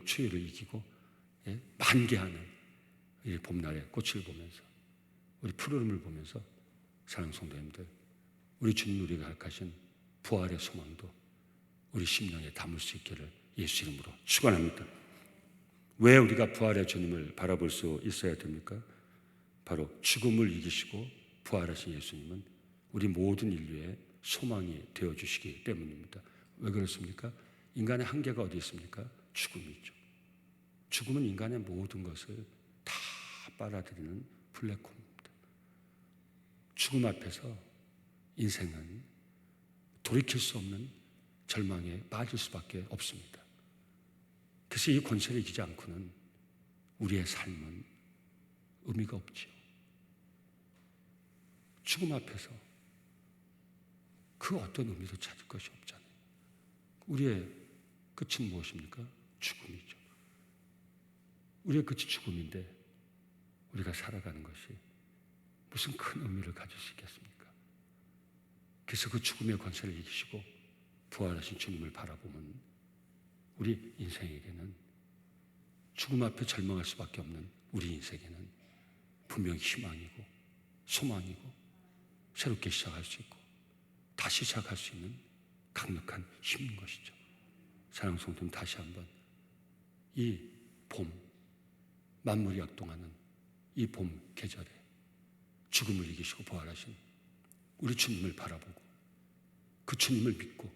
추위를 이기고 만개하는 이 봄날의 꽃을 보면서, 우리 푸르름을 보면서 사랑하는 성도님들, 우리 주님 우리가 약하신 부활의 소망도 우리 심령에 담을 수 있기를 예수 이름으로 축원합니다. 왜 우리가 부활의 주님을 바라볼 수 있어야 됩니까? 바로 죽음을 이기시고 부활하신 예수님은 우리 모든 인류의 소망이 되어주시기 때문입니다. 왜 그렇습니까? 인간의 한계가 어디 있습니까? 죽음이죠. 죽음은 인간의 모든 것을 다 빨아들이는 블랙홀입니다. 죽음 앞에서 인생은 돌이킬 수 없는 절망에 빠질 수밖에 없습니다. 그래서 이 권세를 이기지 않고는 우리의 삶은 의미가 없지요. 죽음 앞에서 그 어떤 의미도 찾을 것이 없잖아요. 우리의 끝은 무엇입니까? 죽음이죠. 우리의 끝이 죽음인데 우리가 살아가는 것이 무슨 큰 의미를 가질 수 있겠습니까? 그래서 그 죽음의 권세를 이기시고 부활하신 주님을 바라보면 우리 인생에게는 죽음 앞에 절망할 수밖에 없는 우리 인생에는 분명히 희망이고 소망이고 새롭게 시작할 수 있고 다시 시작할 수 있는 강력한 힘인 것이죠. 사랑하는 성도님, 다시 한번 이 봄, 만물이 약동하는 이 봄 계절에 죽음을 이기시고 부활하신 우리 주님을 바라보고 그 주님을 믿고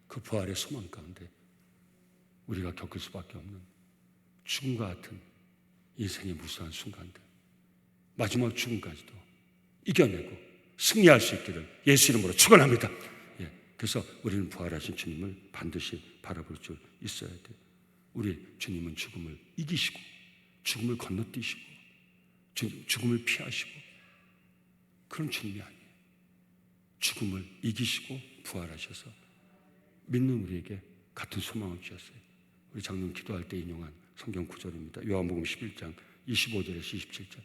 그 부활의 소망 가운데 우리가 겪을 수밖에 없는 죽음과 같은 인생의 무수한 순간들, 마지막 죽음까지도 이겨내고 승리할 수 있기를 예수 이름으로 축원합니다. 그래서 우리는 부활하신 주님을 반드시 바라볼 줄 있어야 돼요. 우리 주님은 죽음을 이기시고 죽음을 건너뛰시고 죽음을 피하시고 그런 주님이 아니에요. 죽음을 이기시고 부활하셔서 믿는 우리에게 같은 소망을 주셨어요. 우리 장로님 기도할 때 인용한 성경 구절입니다. 요한복음 11장 25절에서 27절.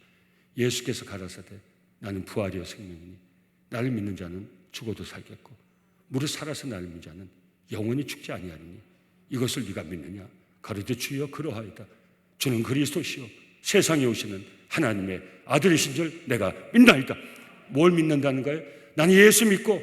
예수께서 가라사대 나는 부활이요 생명이니 나를 믿는 자는 죽어도 살겠고 무릇 살아서 나를 믿는 자는 영원히 죽지 아니하리니 이것을 네가 믿느냐? 가로되 주여 그러하이다. 주는 그리스도시요 세상에 오시는 하나님의 아들이신 줄 내가 믿나이다. 뭘 믿는다는 거예요? 나는 예수 믿고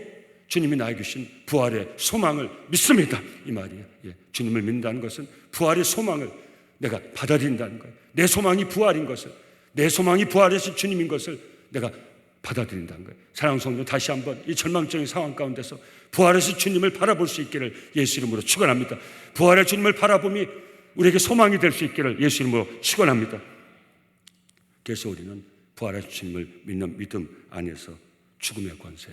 주님이 나에게 주신 부활의 소망을 믿습니다. 이 말이에요. 주님을 믿는다는 것은 부활의 소망을 내가 받아들인다는 거예요. 내 소망이 부활인 것을, 내 소망이 부활하신 주님인 것을 내가 받아들인다는 거예요. 사랑하는 성도, 다시 한번 이 절망적인 상황 가운데서 부활하신 주님을 바라볼 수 있기를 예수 이름으로 축원합니다. 부활의 주님을 바라봄이 우리에게 소망이 될 수 있기를 예수 이름으로 축원합니다. 그래서 우리는 부활하신 주님을 믿는 믿음 안에서 죽음의 권세,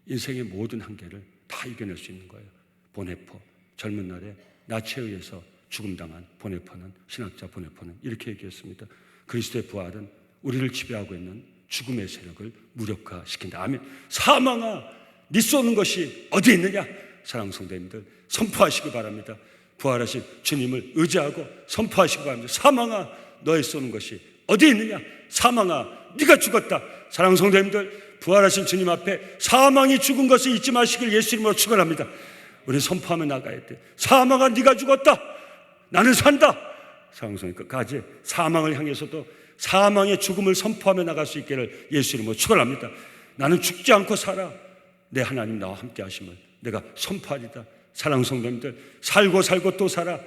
인생의 모든 한계를 다 이겨낼 수 있는 거예요. 보네포, 젊은 날에 나치에 의해서 죽음당한 보네포는, 신학자 보네포는 이렇게 얘기했습니다. 그리스도의 부활은 우리를 지배하고 있는 죽음의 세력을 무력화시킨다. 아멘. 사망아, 네 쏘는 것이 어디 있느냐? 사랑하는 성도님들, 선포하시기 바랍니다. 부활하신 주님을 의지하고 선포하시기 바랍니다. 사망아, 너의 쏘는 것이 어디 있느냐? 사망아, 네가 죽었다. 사랑하는 성도님들, 부활하신 주님 앞에 사망이 죽은 것을 잊지 마시길 예수 이름으로 축원합니다. 우리 선포하며 나가야 돼. 사망아, 네가 죽었다. 나는 산다. 사랑하는 성도님, 끝까지 사망을 향해서도 사망의 죽음을 선포하며 나갈 수 있기를 예수 이름으로 축원합니다. 나는 죽지 않고 살아. 내 하나님 나와 함께 하심을 내가 선포하리다. 사랑하는 성도님들, 살고 또 살아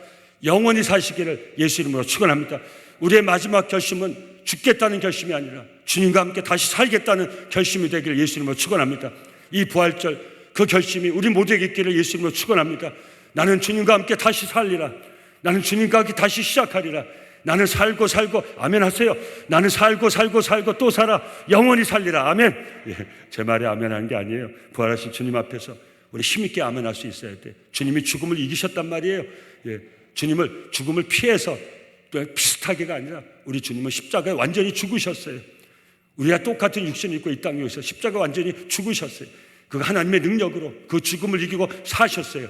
영원히 사시기를 예수 이름으로 축원합니다. 우리의 마지막 결심은 죽겠다는 결심이 아니라 주님과 함께 다시 살겠다는 결심이 되기를 예수 이름으로 축원합니다. 이 부활절 그 결심이 우리 모두에게 있기를 예수 이름으로 축원합니다. 나는 주님과 함께 다시 살리라. 나는 주님과 함께 다시 시작하리라. 나는 살고 아멘 하세요. 나는 살고 또 살아 영원히 살리라. 아멘. 제 말에 아멘 하는 게 아니에요. 부활하신 주님 앞에서 우리 힘있게 아멘 할 수 있어야 돼. 주님이 죽음을 이기셨단 말이에요. 주님을 죽음을 피해서 또 비슷하게가 아니라 우리 주님은 십자가에 완전히 죽으셨어요. 우리가 똑같은 육신을 입고 이 땅에 오셔서 십자가에 완전히 죽으셨어요. 그 하나님의 능력으로 그 죽음을 이기고 사셨어요.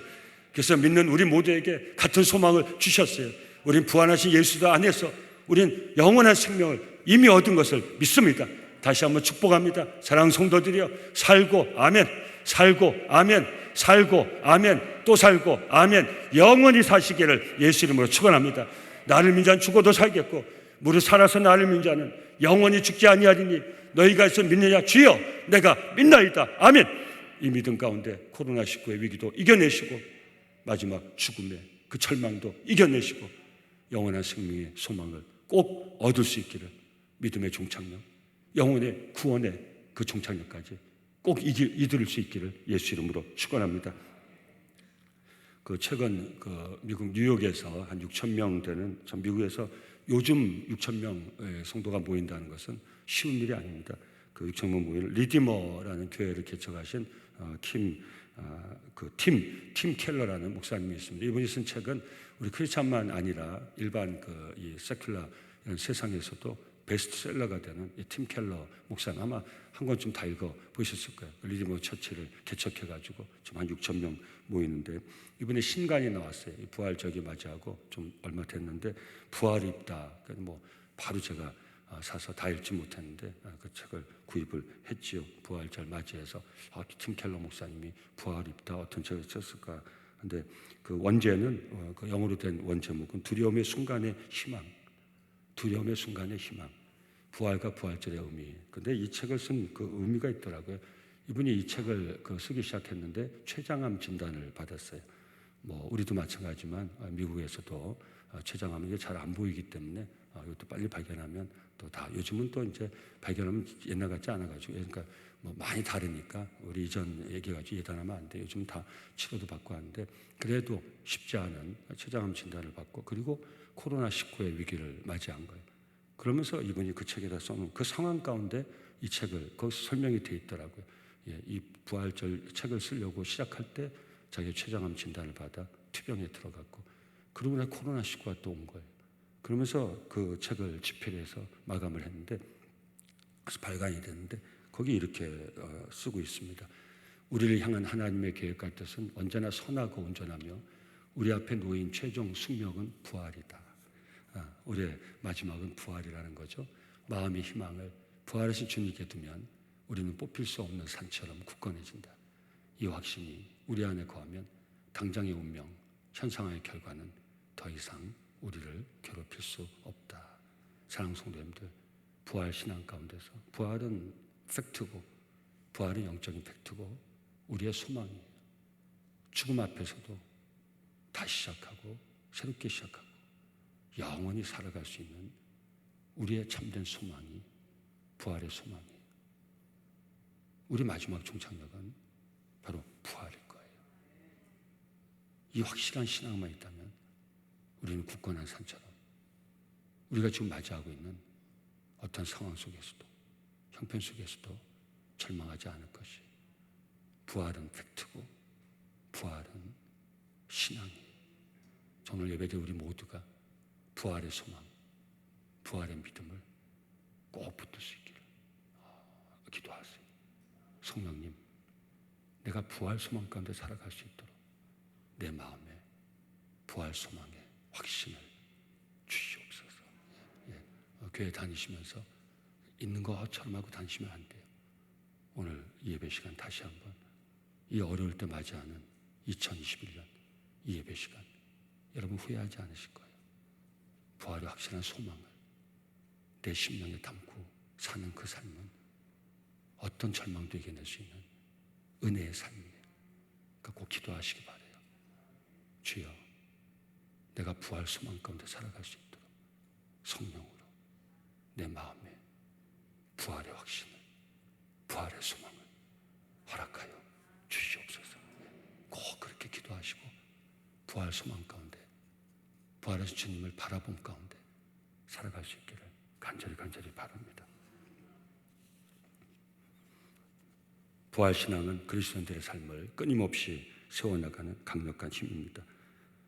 그래서 믿는 우리 모두에게 같은 소망을 주셨어요. 우린 부활하신 예수 안에서 우린 영원한 생명을 이미 얻은 것을 믿습니다. 다시 한번 축복합니다. 사랑하는 성도들이여, 살고 아멘, 살고 아멘, 살고 아멘, 또 살고 아멘, 영원히 사시기를 예수 이름으로 축원합니다. 나를 믿는 자는 죽어도 살겠고 무릇 살아서 나를 믿는 자는 영원히 죽지 아니하리니 너희가 있어 믿느냐? 주여 내가 믿나이다. 아멘. 이 믿음 가운데 코로나19의 위기도 이겨내시고 마지막 죽음의 그 절망도 이겨내시고 영원한 생명의 소망을 꼭 얻을 수 있기를, 믿음의 종착역, 영혼의 구원의 그 종착역까지 꼭 이룰 수 있기를 예수 이름으로 축원합니다. 그 최근 그 미국 뉴욕에서 한 6천 명 되는, 전 미국에서 요즘 6천 명의 성도가 모인다는 것은 쉬운 일이 아닙니다. 그 6천 명 모이는 리디머라는 교회를 개척하신 팀 켈러라는 목사님이 있습니다. 이분이 쓴 책은 우리 크리스찬만 아니라 일반 이 세큘라 이런 세상에서도 베스트셀러가 되는 이 팀 켈러 목사님 아마 한 권쯤 다 읽어 보셨을 거예요. 리디머 처치를 개척해가지고 지금 한 6천 명 모이는데 이번에 신간이 나왔어요. 이 부활절기 맞이하고 좀 얼마 됐는데 부활이 있다. 뭐 바로 제가 사서 다 읽지 못했는데 그 책을 구입을 했지요. 부활절 맞이해서 팀 켈러 목사님이 부활이 있다 어떤 책을 썼을까. 근데 그 원제는 그 영어로 된 원제목은 두려움의 순간의 희망, 두려움의 순간의 희망, 부활과 부활절의 의미. 근데 이 책을 쓴 그 의미가 있더라고요. 이분이 이 책을 쓰기 시작했는데 췌장암 진단을 받았어요. 뭐 우리도 마찬가지지만 미국에서도 췌장암이 잘 안 보이기 때문에 이것도 빨리 발견하면 또 다 요즘은 또 이제 발견하면 옛날 같지 않아가지고 그러니까 뭐 많이 다르니까 우리 이전 얘기가지고 예단하면 안 돼. 요즘 다 치료도 받고 하는데 그래도 쉽지 않은 췌장암 진단을 받고 그리고 코로나19의 위기를 맞이한 거예요. 그러면서 이분이 그 책에다 써놓은 그 상황 가운데 이 책을 거기서 설명이 돼 있더라고요. 예, 이 부활절 책을 쓰려고 시작할 때 자기 췌장암 진단을 받아 투병에 들어갔고 그러고 나 코로나19가 또 온 거예요. 그러면서 그 책을 집필해서 마감을 했는데 그래서 발간이 됐는데 거기 이렇게 쓰고 있습니다. 우리를 향한 하나님의 계획과 뜻은 언제나 선하고 온전하며 우리 앞에 놓인 최종 숙명은 부활이다. 우리의 마지막은 부활이라는 거죠. 마음의 희망을 부활하신 주님께 두면 우리는 뽑힐 수 없는 산처럼 굳건해진다. 이 확신이 우리 안에 거하면 당장의 운명, 현상의 결과는 더 이상 우리를 괴롭힐 수 없다. 사랑하는 성도님들, 부활 신앙 가운데서 부활은 팩트고 부활은 영적인 팩트고 우리의 소망이에요. 죽음 앞에서도 다시 시작하고 새롭게 시작하고 영원히 살아갈 수 있는 우리의 참된 소망이 부활의 소망이에요. 우리 마지막 종착역은 바로 부활일 거예요. 이 확실한 신앙만 있다면 우리는 굳건한 산처럼 우리가 지금 맞이하고 있는 어떤 상황 속에서도 형편 속에서도 절망하지 않을 것이 부활은 팩트고 부활은 신앙이에요. 오늘 예배대 우리 모두가 부활의 소망, 부활의 믿음을 꼭 붙들 수 있기를 기도하세요. 성령님, 내가 부활 소망 가운데 살아갈 수 있도록 내 마음에 부활 소망의 확신을 주시옵소서. 교회 다니시면서 있는 것처럼 하고 다니시면 안 돼요. 오늘 이 예배 시간 다시 한번 이 어려울 때 맞이하는 2021년 이 예배 시간 여러분 후회하지 않으실 거예요. 부활의 확실한 소망을 내 심령에 담고 사는 그 삶은 어떤 절망도 이겨낼 수 있는 은혜의 삶이에요. 그러니까 꼭 기도하시기 바라요. 주여, 내가 부활 소망 가운데 살아갈 수 있도록 성령으로 내 마음에 부활의 확신을, 부활의 소망을 허락하여 주시옵소서. 꼭 그렇게 기도하시고 부활 소망 가운데 부활하신 주님을 바라봄 가운데 살아갈 수 있기를 간절히 바랍니다. 부활신앙은 그리스도인들의 삶을 끊임없이 세워나가는 강력한 힘입니다.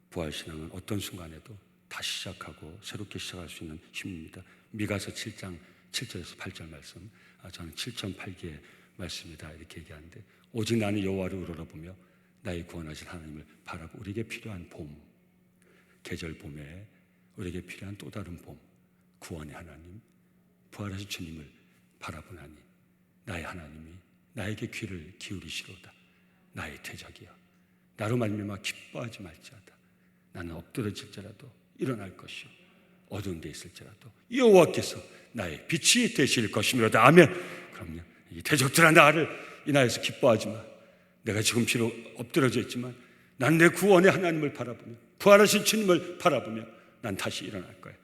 부활신앙은 어떤 순간에도 다시 시작하고 새롭게 시작할 수 있는 힘입니다. 미가서 7장 7절에서 8절 말씀, 저는 7.8개의 말씀이다 이렇게 얘기하는데, 오직 나는 여호와를 우러러보며 나의 구원하신 하나님을 바라보고, 우리에게 필요한 봄, 계절 봄에 우리에게 필요한 또 다른 봄, 구원의 하나님, 부활하신 주님을 바라보나니 나의 하나님이 나에게 귀를 기울이시로다. 나의 대적이여, 나로 말미암아 기뻐하지 말지어다. 나는 엎드러질지라도 일어날 것이요, 어두운 데 있을지라도 여호와께서 나의 빛이 되실 것이므로다. 아멘. 그럼요, 이 대적들아 나를 인하여서 기뻐하지 마. 내가 지금 비록 엎드러져 있지만 난 내 구원의 하나님을 바라보며 부활하신 주님을 바라보며 난 다시 일어날 거야.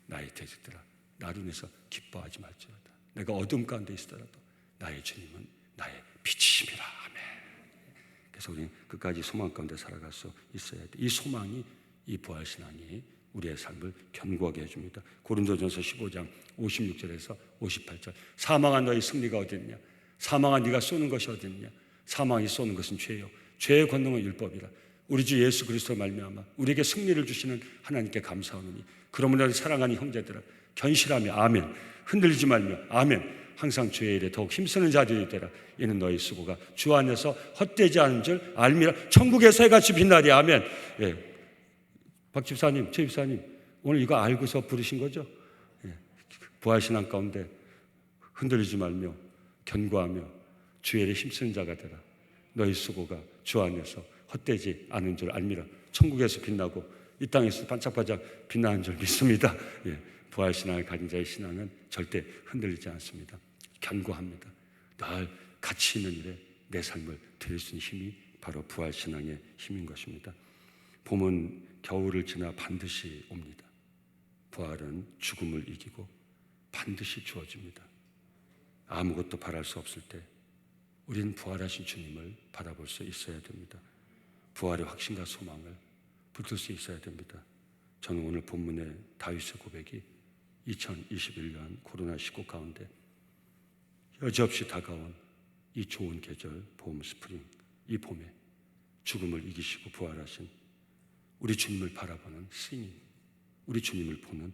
나의 대적들아 나로 인해서 기뻐하지 말지어다. 내가 어둠 가운데 있더라도 나의 주님은 나의 빛이심이라. 아멘. 그래서 우리는 끝까지 소망 가운데 살아갈 수 있어야 돼. 이 소망이, 이 부활신앙이 우리의 삶을 견고하게 해줍니다. 고린도전서 15장 56절에서 58절, 사망한 너희 승리가 어디 있냐? 사망한 네가 쏘는 것이 어디 있냐? 사망이 쏘는 것은 죄요, 죄의 권능은 율법이라. 우리 주 예수 그리스도 말미암아 우리에게 승리를 주시는 하나님께 감사하노니 그러므로 사랑하는 형제들아 견실하며 아멘, 흔들리지 말며 아멘, 항상 주의 일에 더욱 힘쓰는 자들이 되라. 이는 너희 수고가 주 안에서 헛되지 않은 줄 알미라. 천국에서 해같이 빛나리. 아멘. 예. 박 집사님, 최 집사님, 오늘 이거 알고서 부르신 거죠? 예. 부활신앙 가운데 흔들리지 말며 견고하며 주의 일에 힘쓰는 자가 되라. 너희 수고가 주 안에서 헛되지 않은 줄 알미라. 천국에서 빛나고 이 땅에서 반짝반짝 빛나는 줄 믿습니다. 예. 부활신앙을 가진 자의 신앙은 절대 흔들리지 않습니다. 견고합니다. 늘 가치 있는 일에 내 삶을 드릴 수 있는 힘이 바로 부활신앙의 힘인 것입니다. 봄은 겨울을 지나 반드시 옵니다. 부활은 죽음을 이기고 반드시 주어집니다. 아무것도 바랄 수 없을 때 우리는 부활하신 주님을 바라볼 수 있어야 됩니다. 부활의 확신과 소망을 붙들 수 있어야 됩니다. 저는 오늘 본문의 다윗의 고백이 2021년 코로나19 가운데 여지없이 다가온 이 좋은 계절 봄 스프링, 이 봄에 죽음을 이기시고 부활하신 우리 주님을 바라보는 스님, 우리 주님을 보는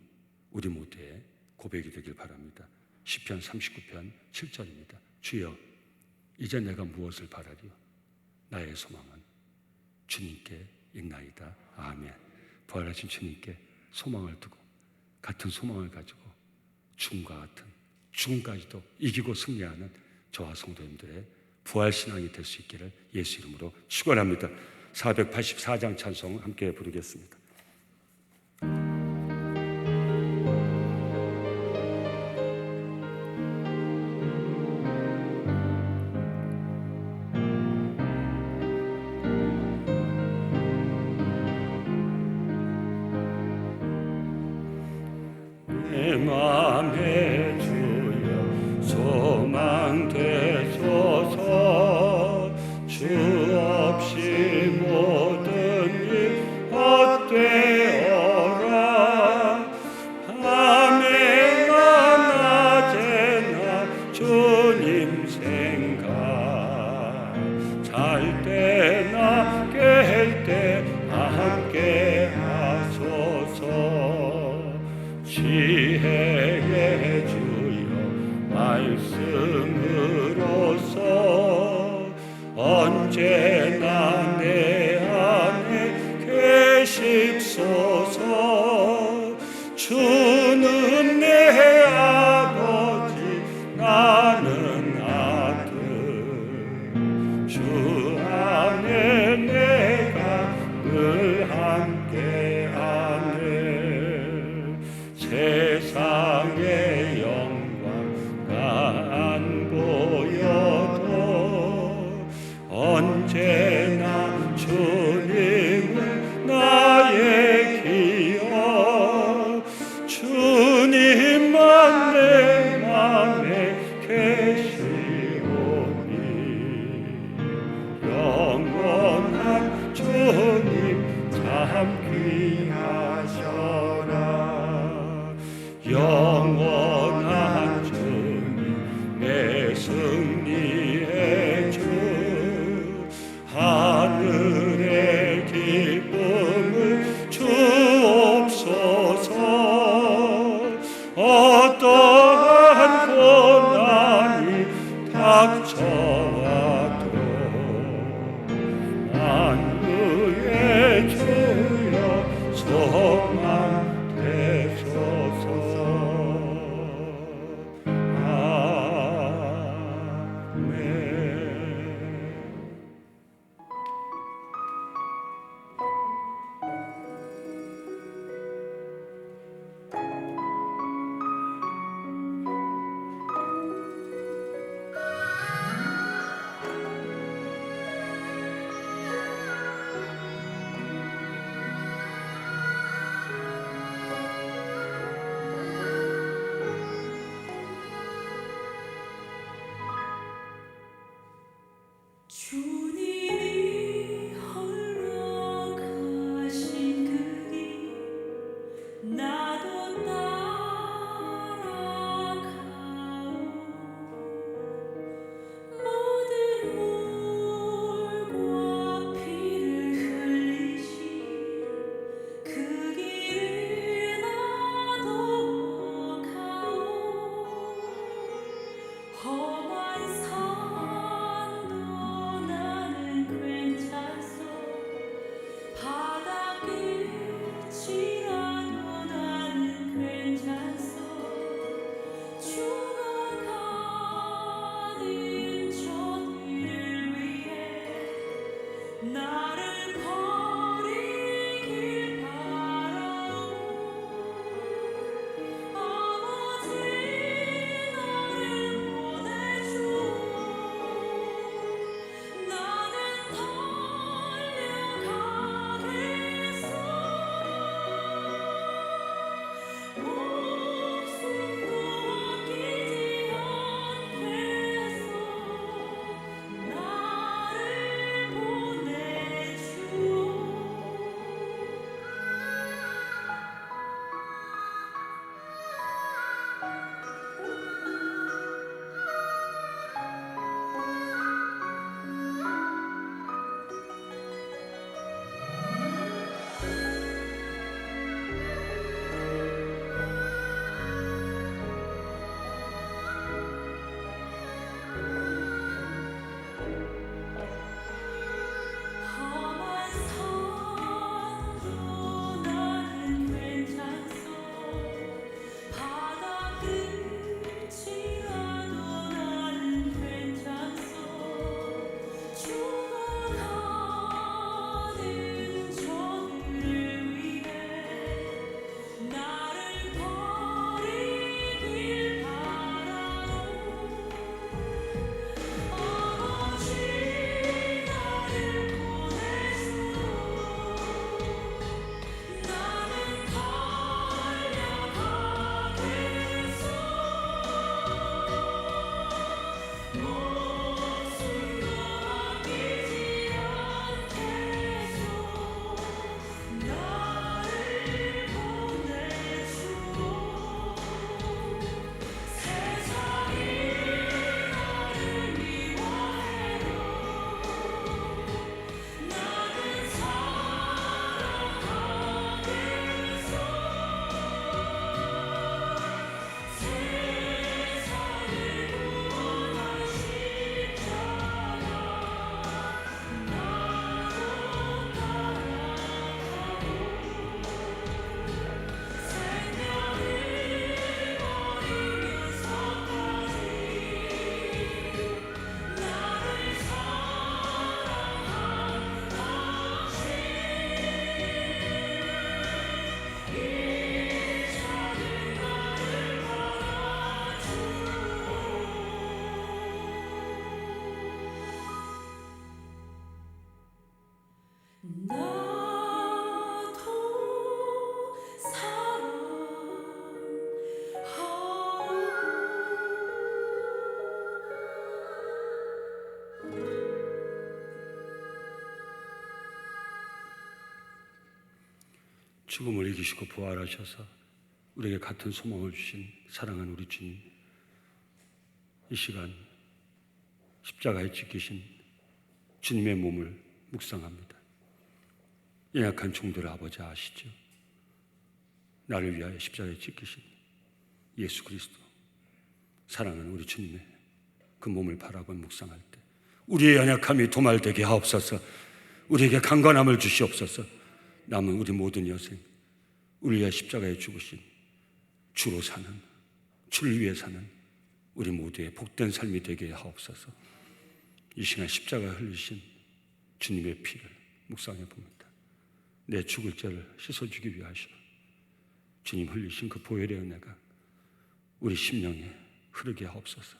우리 모두의 고백이 되길 바랍니다. 시편 39편 7절입니다. 주여 이제 내가 무엇을 바라리요? 나의 소망은 주님께 있나이다. 아멘. 부활하신 주님께 소망을 두고 같은 소망을 가지고 죽음과 같은 죽음까지도 이기고 승리하는 저와 성도님들의 부활신앙이 될 수 있기를 예수 이름으로 축원합니다. 484장 찬송 함께 부르겠습니다. 내 맘에 주여 소망 되소서. 주 없이 모든 일 헛되어라. 밤에나 낮에나 주님 생각, 잘 때나 깰 때 함께 하소서. 지혜의 주여 말씀으로서 언제나 내 안에 계십소서. 주는 내 아버지 나는 아들, 주 안에 내가 늘 함께하네. 세상의 영광 나 안 보여도 언제나 주님은 나의 기억. 주님만 내 맘에 계시오니 영원한 주님 참 귀하셔라. 영원한 주님 내 승리의 주, 하늘의 기쁨을 주옵소서. 어떠한 고난이 닥쳐와도 만유의 주여 죽음을 이기시고 부활하셔서 우리에게 같은 소망을 주신 사랑하는 우리 주님, 이 시간 십자가에 찍히신 주님의 몸을 묵상합니다. 연약한 종들의 아버지 아시죠? 나를 위하여 십자가에 찍히신 예수 그리스도, 사랑하는 우리 주님의 그 몸을 바라고 묵상할 때 우리의 연약함이 도말되게 하옵소서. 우리에게 강건함을 주시옵소서. 남은 우리 모든 여생, 우리 위하여 십자가에 죽으신 주로 사는, 주를 위해 사는 우리 모두의 복된 삶이 되게 하옵소서. 이 시간 십자가에 흘리신 주님의 피를 묵상해 봅니다. 내 죽을 죄를 씻어주기 위하셔 주님 흘리신 그 보혈의 은혜가 우리 심령에 흐르게 하옵소서.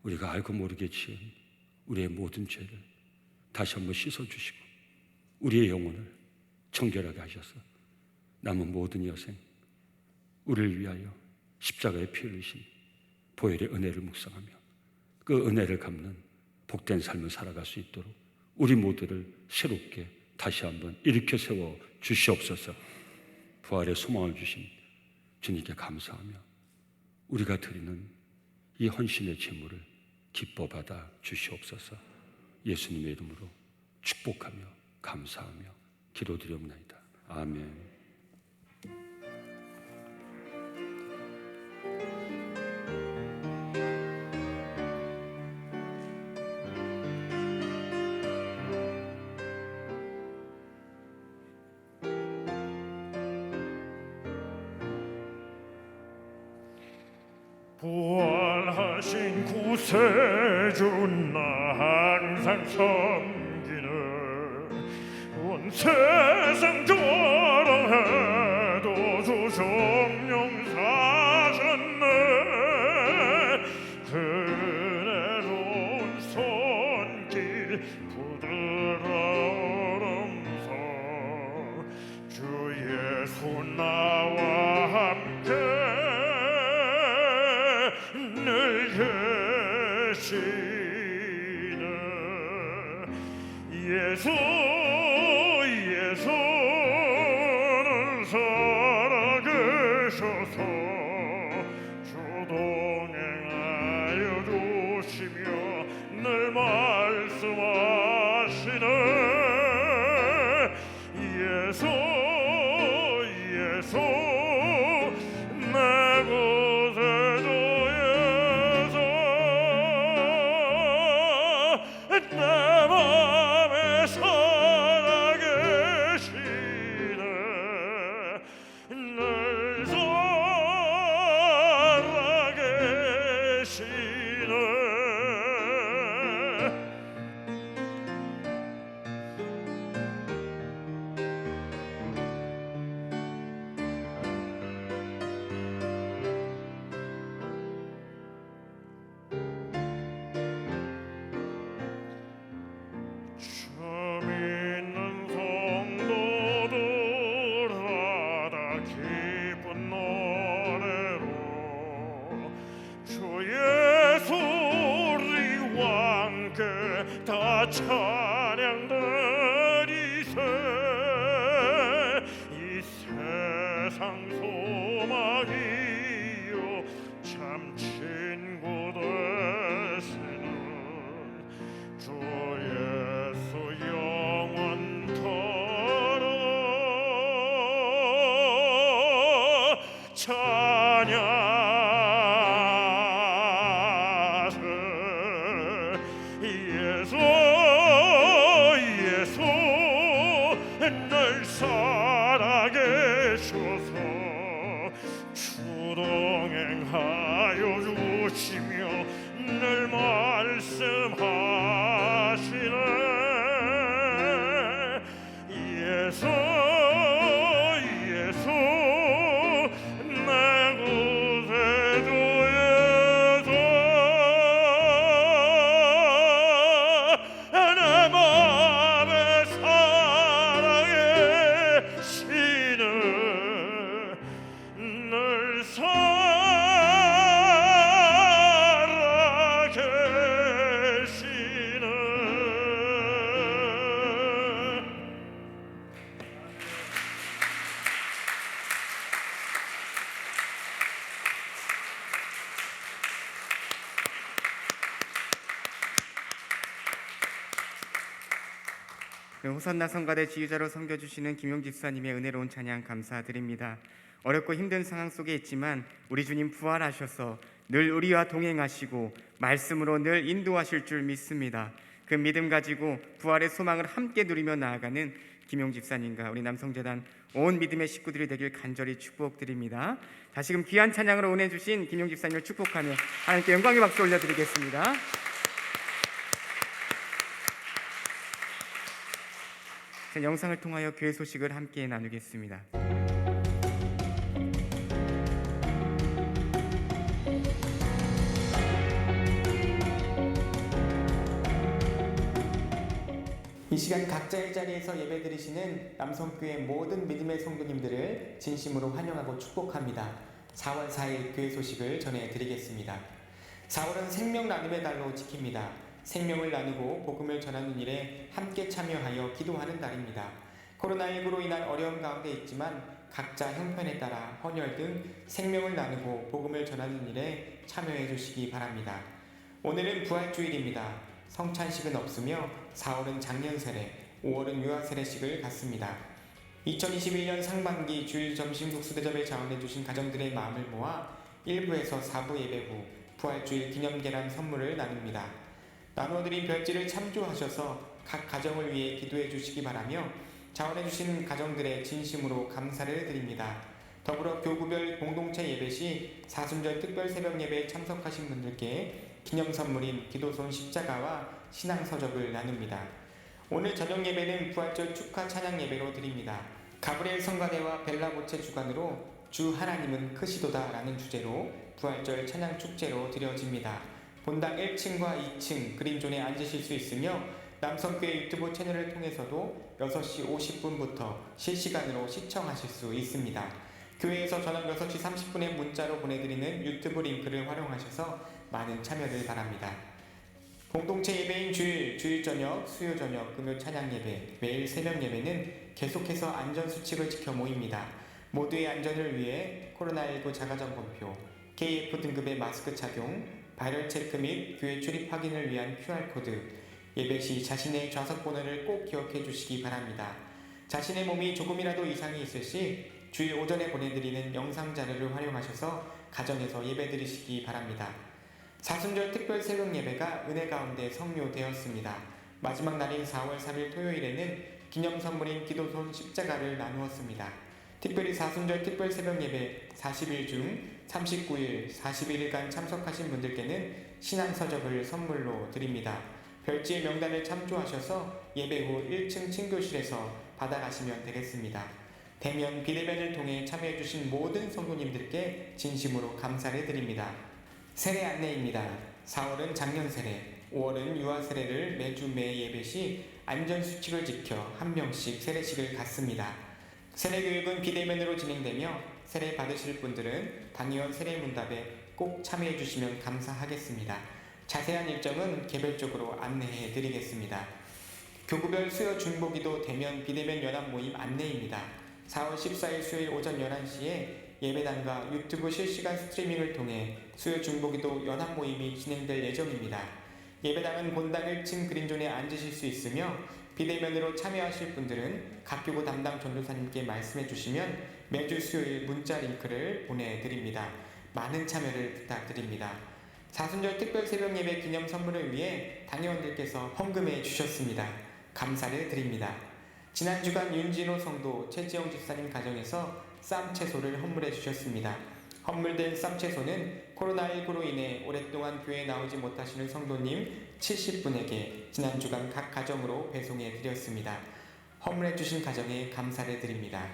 우리가 알고 모르게 지은 우리의 모든 죄를 다시 한번 씻어주시고 우리의 영혼을 청결하게 하셔서 남은 모든 여생, 우리를 위하여 십자가에 피 흘리신 보혈의 은혜를 묵상하며 그 은혜를 갚는 복된 삶을 살아갈 수 있도록 우리 모두를 새롭게 다시 한번 일으켜 세워 주시옵소서. 부활의 소망을 주신 주님께 감사하며 우리가 드리는 이 헌신의 제물을 기뻐 받아 주시옵소서. 예수님의 이름으로 축복하며 감사하며 기도드리옵나이다. 아멘. 부활하신 구세주 나 항상 섬기는 온 세상 조롱해도 주 정령 사셨네. 그네로운 손길 부드러움서 주 예수 나와 함께 늘 계시네. 예수는 살아계셔서 주 동행하여 주시며 늘 말씀하시네. 예수 내 구세주에서 내 맘에 살아계시네. 늘 살아계시네. 주 믿는 성도들아 다 기쁜 노래로 주 예수 우리와 함께 다 찬양 드리세. 이 세상 소망이요 참 친구 되시는 주 예수 영원토록 찬양하세. 예수 늘 살아계셔서 주 동행하여 주시며 늘 말씀하시네. 예수 내 구세주에서 내 맘에 살아계시네. 늘 살아계시네. 호선나 성가대 지휘자로 섬겨주시는 김용 집사님의 은혜로운 찬양 감사드립니다. 어렵고 힘든 상황 속에 있지만 우리 주님 부활하셔서 늘 우리와 동행하시고 말씀으로 늘 인도하실 줄 믿습니다. 그 믿음 가지고 부활의 소망을 함께 누리며 나아가는 김용 집사님과 우리 남성재단 온 믿음의 식구들이 되길 간절히 축복드립니다. 다시금 귀한 찬양으로 은혜 주신 김용 집사님을 축복하며 하나님께 영광의 박수 올려드리겠습니다. 자, 영상을 통하여 교회 소식을 함께 나누겠습니다. 이 시간 각자의 자리에서 예배드리시는 남성교회 모든 믿음의 성도님들을 진심으로 환영하고 축복합니다. 4월 4일 교회 소식을 전해드리겠습니다. 4월은 생명 나눔의 달로 지킵니다. 생명을 나누고 복음을 전하는 일에 함께 참여하여 기도하는 달입니다. 코로나19로 인한 어려움 가운데 있지만 각자 형편에 따라 헌혈 등 생명을 나누고 복음을 전하는 일에 참여해 주시기 바랍니다. 오늘은 부활주일입니다. 성찬식은 없으며 4월은 장년세례, 5월은 유아세례식을 갖습니다. 2021년 상반기 주일 점심 국수대접에 자원해 주신 가정들의 마음을 모아 1부에서 4부 예배 후 부활주일 기념계란 선물을 나눕니다. 나누어드린 별지를 참조하셔서 각 가정을 위해 기도해 주시기 바라며 자원해 주신 가정들의 진심으로 감사를 드립니다. 더불어 교구별 공동체 예배 시 사순절 특별 새벽 예배에 참석하신 분들께 기념선물인 기도손 십자가와 신앙서적을 나눕니다. 오늘 저녁 예배는 부활절 축하 찬양 예배로 드립니다. 가브리엘 성가대와 벨라보체 주관으로 주 하나님은 크시도다 라는 주제로 부활절 찬양 축제로 드려집니다. 본당 1층과 2층 그린존에 앉으실 수 있으며 남성교회 유튜브 채널을 통해서도 6시 50분부터 실시간으로 시청하실 수 있습니다. 교회에서 저녁 6시 30분에 문자로 보내드리는 유튜브 링크를 활용하셔서 많은 참여를 바랍니다. 공동체 예배인 주일 저녁, 수요 저녁, 금요 찬양 예배, 매일 새벽 예배는 계속해서 안전수칙을 지켜 모입니다. 모두의 안전을 위해 코로나19 자가점검표, KF 등급의 마스크 착용, 바이럴 체크 및 교회 출입 확인을 위한 QR코드, 예배 시 자신의 좌석 번호를 꼭 기억해 주시기 바랍니다. 자신의 몸이 조금이라도 이상이 있을 시 주일 오전에 보내드리는 영상 자료를 활용하셔서 가정에서 예배 드리시기 바랍니다. 사순절 특별 새벽 예배가 은혜 가운데 성료되었습니다. 마지막 날인 4월 3일 토요일에는 기념 선물인 기도손 십자가를 나누었습니다. 특별히 사순절 특별 새벽 예배 40일 중 39일, 41일간 참석하신 분들께는 신앙서적을 선물로 드립니다. 별지의 명단을 참조하셔서 예배 후 1층 친교실에서 받아가시면 되겠습니다. 대면, 비대면을 통해 참여해주신 모든 성도님들께 진심으로 감사를 드립니다. 세례 안내입니다. 4월은 장년세례, 5월은 유아세례를 매주 매 예배 시 안전수칙을 지켜 한 명씩 세례식을 갖습니다. 세례교육은 비대면으로 진행되며 세례 받으실 분들은 당의원 세례문답에 꼭 참여해 주시면 감사하겠습니다. 자세한 일정은 개별적으로 안내해 드리겠습니다. 교구별 수요 중보기도 대면 비대면 연합 모임 안내입니다. 4월 14일 수요일 오전 11시에 예배당과 유튜브 실시간 스트리밍을 통해 수요 중보기도 연합 모임이 진행될 예정입니다. 예배당은 본당 1층 그린존에 앉으실 수 있으며 비대면으로 참여하실 분들은 각 교구 담당 전도사님께 말씀해 주시면 매주 수요일 문자 링크를 보내드립니다. 많은 참여를 부탁드립니다. 사순절 특별 새벽 예배 기념 선물을 위해 당회원들께서 헌금해 주셨습니다. 감사를 드립니다. 지난 주간 윤진호 성도 최지영 집사님 가정에서 쌈 채소를 헌물해 주셨습니다. 헌물된 쌈 채소는 코로나19로 인해 오랫동안 교회에 나오지 못하시는 성도님 70분에게 지난 주간 각 가정으로 배송해 드렸습니다. 헌물해 주신 가정에 감사를 드립니다.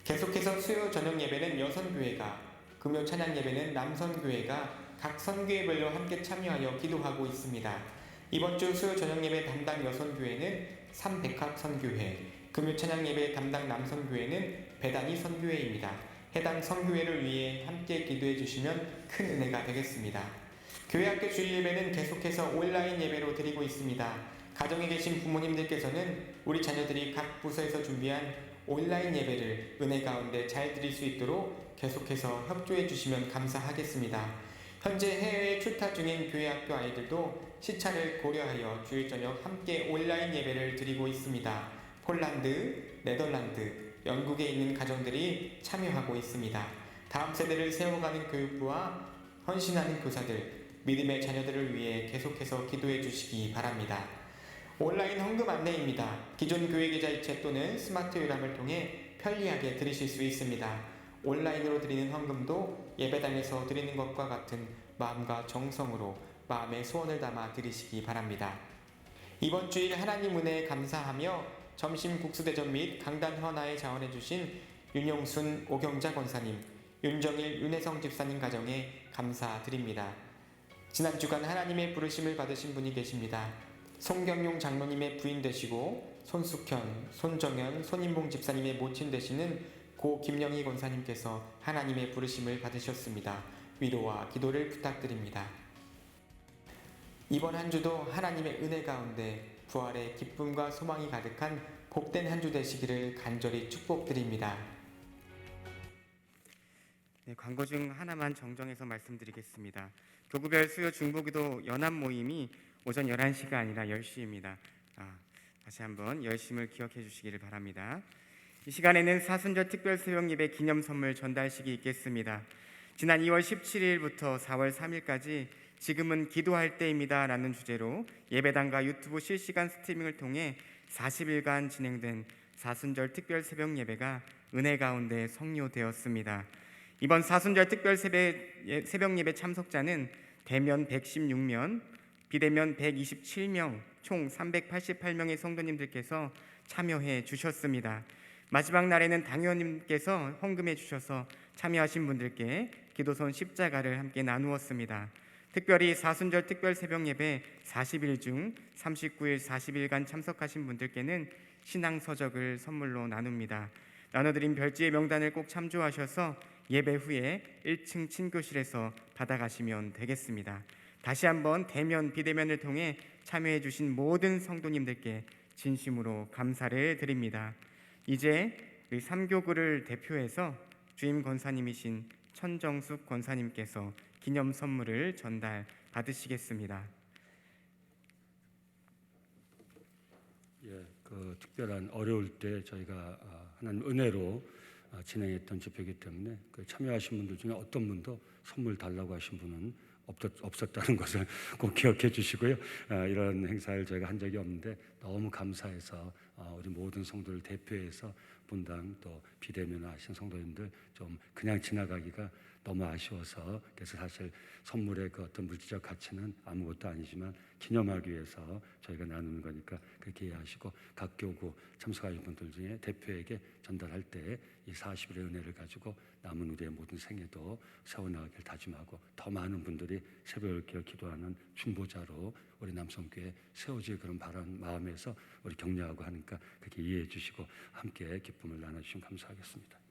계속해서 수요 저녁 예배는 여선교회가, 금요 찬양 예배는 남선교회가 각 선교회별로 함께 참여하여 기도하고 있습니다. 이번 주 수요 저녁 예배 담당 여선교회는 삼백합 선교회, 금요 찬양 예배 담당 남선교회는 배단위 선교회입니다. 해당 선교회를 위해 함께 기도해 주시면 큰 은혜가 되겠습니다. 교회학교 주일 예배는 계속해서 온라인 예배로 드리고 있습니다. 가정에 계신 부모님들께서는 우리 자녀들이 각 부서에서 준비한 온라인 예배를 은혜 가운데 잘 드릴 수 있도록 계속해서 협조해 주시면 감사하겠습니다. 현재 해외에 출타 중인 교회학교 아이들도 시차를 고려하여 주일 저녁 함께 온라인 예배를 드리고 있습니다. 폴란드, 네덜란드, 영국에 있는 가정들이 참여하고 있습니다. 다음 세대를 세워가는 교육부와 헌신하는 교사들, 믿음의 자녀들을 위해 계속해서 기도해 주시기 바랍니다. 온라인 헌금 안내입니다. 기존 교회 계좌이체 또는 스마트 요람을 통해 편리하게 드리실 수 있습니다. 온라인으로 드리는 헌금도 예배당에서 드리는 것과 같은 마음과 정성으로 마음의 소원을 담아 드리시기 바랍니다. 이번 주일 하나님 은혜에 감사하며 점심 국수대접 및 강단 헌화에 자원해 주신 윤용순 오경자 권사님, 윤정일 윤혜성 집사님 가정에 감사드립니다. 지난 주간 하나님의 부르심을 받으신 분이 계십니다. 송경용 장로님의 부인 되시고 손숙현, 손정현, 손인봉 집사님의 모친 되시는 고 김영희 권사님께서 하나님의 부르심을 받으셨습니다. 위로와 기도를 부탁드립니다. 이번 한 주도 하나님의 은혜 가운데 부활의 기쁨과 소망이 가득한 복된 한 주 되시기를 간절히 축복드립니다. 네, 광고 중 하나만 정정해서 말씀드리겠습니다. 교구별 수요 중보기도 연합 모임이 오전 11시가 아니라 10시입니다. 다시 한번 열심을 기억해 주시기를 바랍니다. 이 시간에는 사순절 특별 새벽 예배 기념 선물 전달식이 있겠습니다. 지난 2월 17일부터 4월 3일까지 지금은 기도할 때입니다 라는 주제로 예배당과 유튜브 실시간 스트리밍을 통해 40일간 진행된 사순절 특별 새벽 예배가 은혜 가운데 성료되었습니다. 이번 사순절 특별 새벽 예배 참석자는 대면 116명, 비대면 127명, 총 388명의 성도님들께서 참여해 주셨습니다. 마지막 날에는 당회원님께서 헌금해 주셔서 참여하신 분들께 기도선 십자가를 함께 나누었습니다. 특별히 사순절 특별 새벽 예배 40일 중 39일 40일간 참석하신 분들께는 신앙서적을 선물로 나눕니다. 나눠드린 별지의 명단을 꼭 참조하셔서 예배 후에 1층 친교실에서 받아가시면 되겠습니다. 다시 한번 대면 비대면을 통해 참여해 주신 모든 성도님들께 진심으로 감사를 드립니다. 이제 우리 삼교구를 대표해서 주임 권사님이신 천정숙 권사님께서 기념 선물을 전달 받으시겠습니다. 예, 그 특별한 어려울 때 저희가 하나님 은혜로 진행했던 집회이기 때문에 그 참여하신 분들 중에 어떤 분도 선물 달라고 하신 분은 없었다는 것을 꼭 기억해 주시고요. 이런 행사를 저희가 한 적이 없는데 너무 감사해서 우리 모든 성도를 대표해서 분당 또 비대면 하신 성도님들 좀 그냥 지나가기가 너무 아쉬워서 그래서 사실 선물의 그 어떤 물질적 가치는 아무것도 아니지만 기념하기 위해서 저희가 나누는 거니까 그렇게 이해하시고 각 교구 참석하신 분들 중에 대표에게 전달할 때 이 40일의 은혜를 가지고 남은 우리의 모든 생애도 세워나가길 다짐하고 더 많은 분들이 새벽을 깨어 기도하는 중보자로 우리 남성교회 세워질 그런 바람 마음에서 우리 격려하고 하니까 그렇게 이해해 주시고 함께 기쁨을 나눠주시면 감사하겠습니다.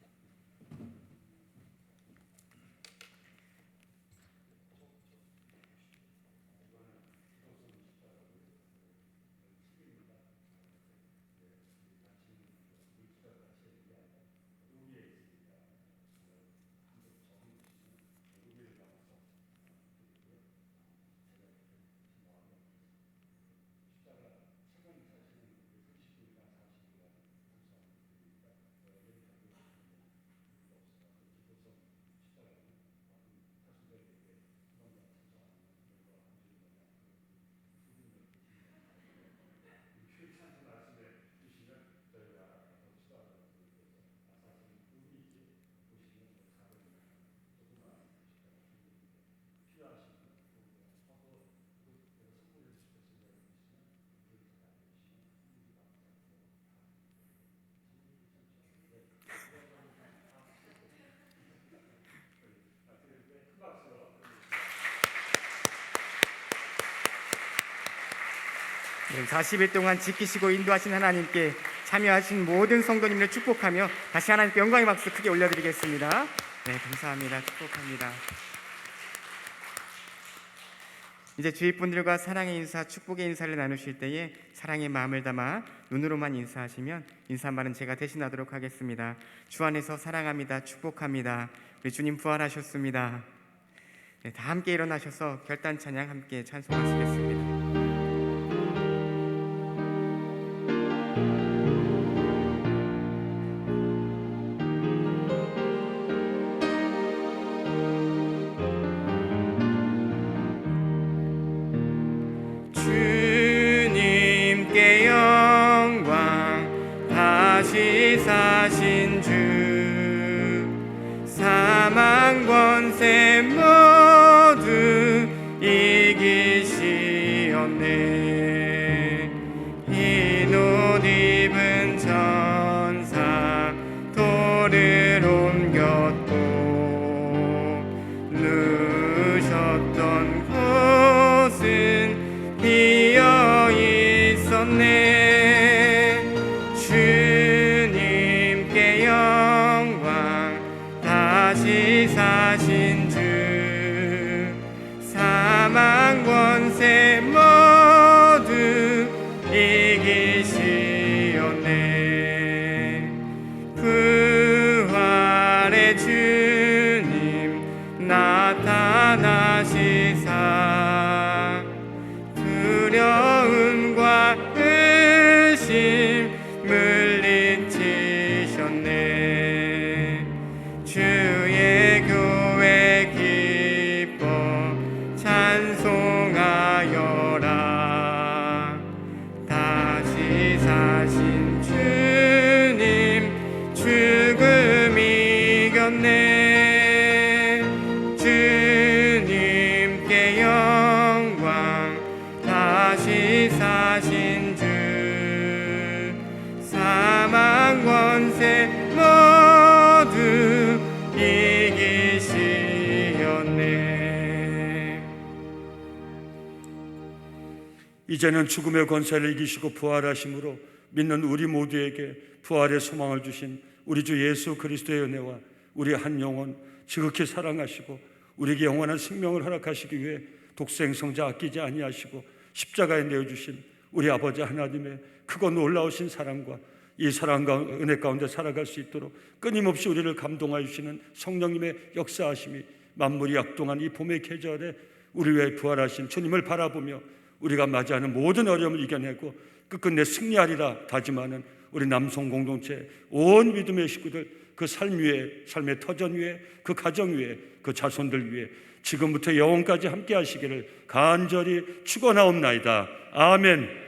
네, 40일 동안 지키시고 인도하신 하나님께 참여하신 모든 성도님을 축복하며 다시 하나님께 영광의 박수 크게 올려드리겠습니다. 네, 감사합니다. 축복합니다. 이제 주위 분들과 사랑의 인사, 축복의 인사를 나누실 때에 사랑의 마음을 담아 눈으로만 인사하시면 인사말은 제가 대신하도록 하겠습니다. 주 안에서 사랑합니다. 축복합니다. 우리 주님 부활하셨습니다. 네, 다 함께 일어나셔서 결단 찬양 함께 찬송하시겠습니다. 주 사망 권세 모두 이기시었네. 흰 옷 입은 천사 돌을 옮겼고 누우셨던 곳은 비어 있었네. 주님께 영광 다시 사신 주 사망 권세 모두 이기시었네. 부활의 주님 나타나시사 두려움과 의심 물리치셨네. 주의 교회 기뻐 찬송하여라. 다시 사신 주님 죽음 이겼네. 주님께 영광 다시 사신 주 사망 권세 모두 이기시었네. 이제는 죽음의 권세를 이기시고 부활하심으로 믿는 우리 모두에게 부활의 소망을 주신 우리 주 예수 그리스도의 은혜와 우리 한 영혼 지극히 사랑하시고 우리에게 영원한 생명을 허락하시기 위해 독생 성자 아끼지 아니하시고 십자가에 내어주신 우리 아버지 하나님의 크고 놀라우신 사랑과 이 사랑과 은혜 가운데 살아갈 수 있도록 끊임없이 우리를 감동하여 주시는 성령님의 역사하심이 만물이 약동한 이 봄의 계절에 우리 위해 부활하신 주님을 바라보며 우리가 맞이하는 모든 어려움을 이겨내고 끝끝내 승리하리라 다짐하는 우리 남성 공동체 온 믿음의 식구들 그 삶 위에, 삶의 터전 위에, 그 가정 위에, 그 자손들 위에 지금부터 영원까지 함께 하시기를 간절히 축원하옵나이다. 아멘.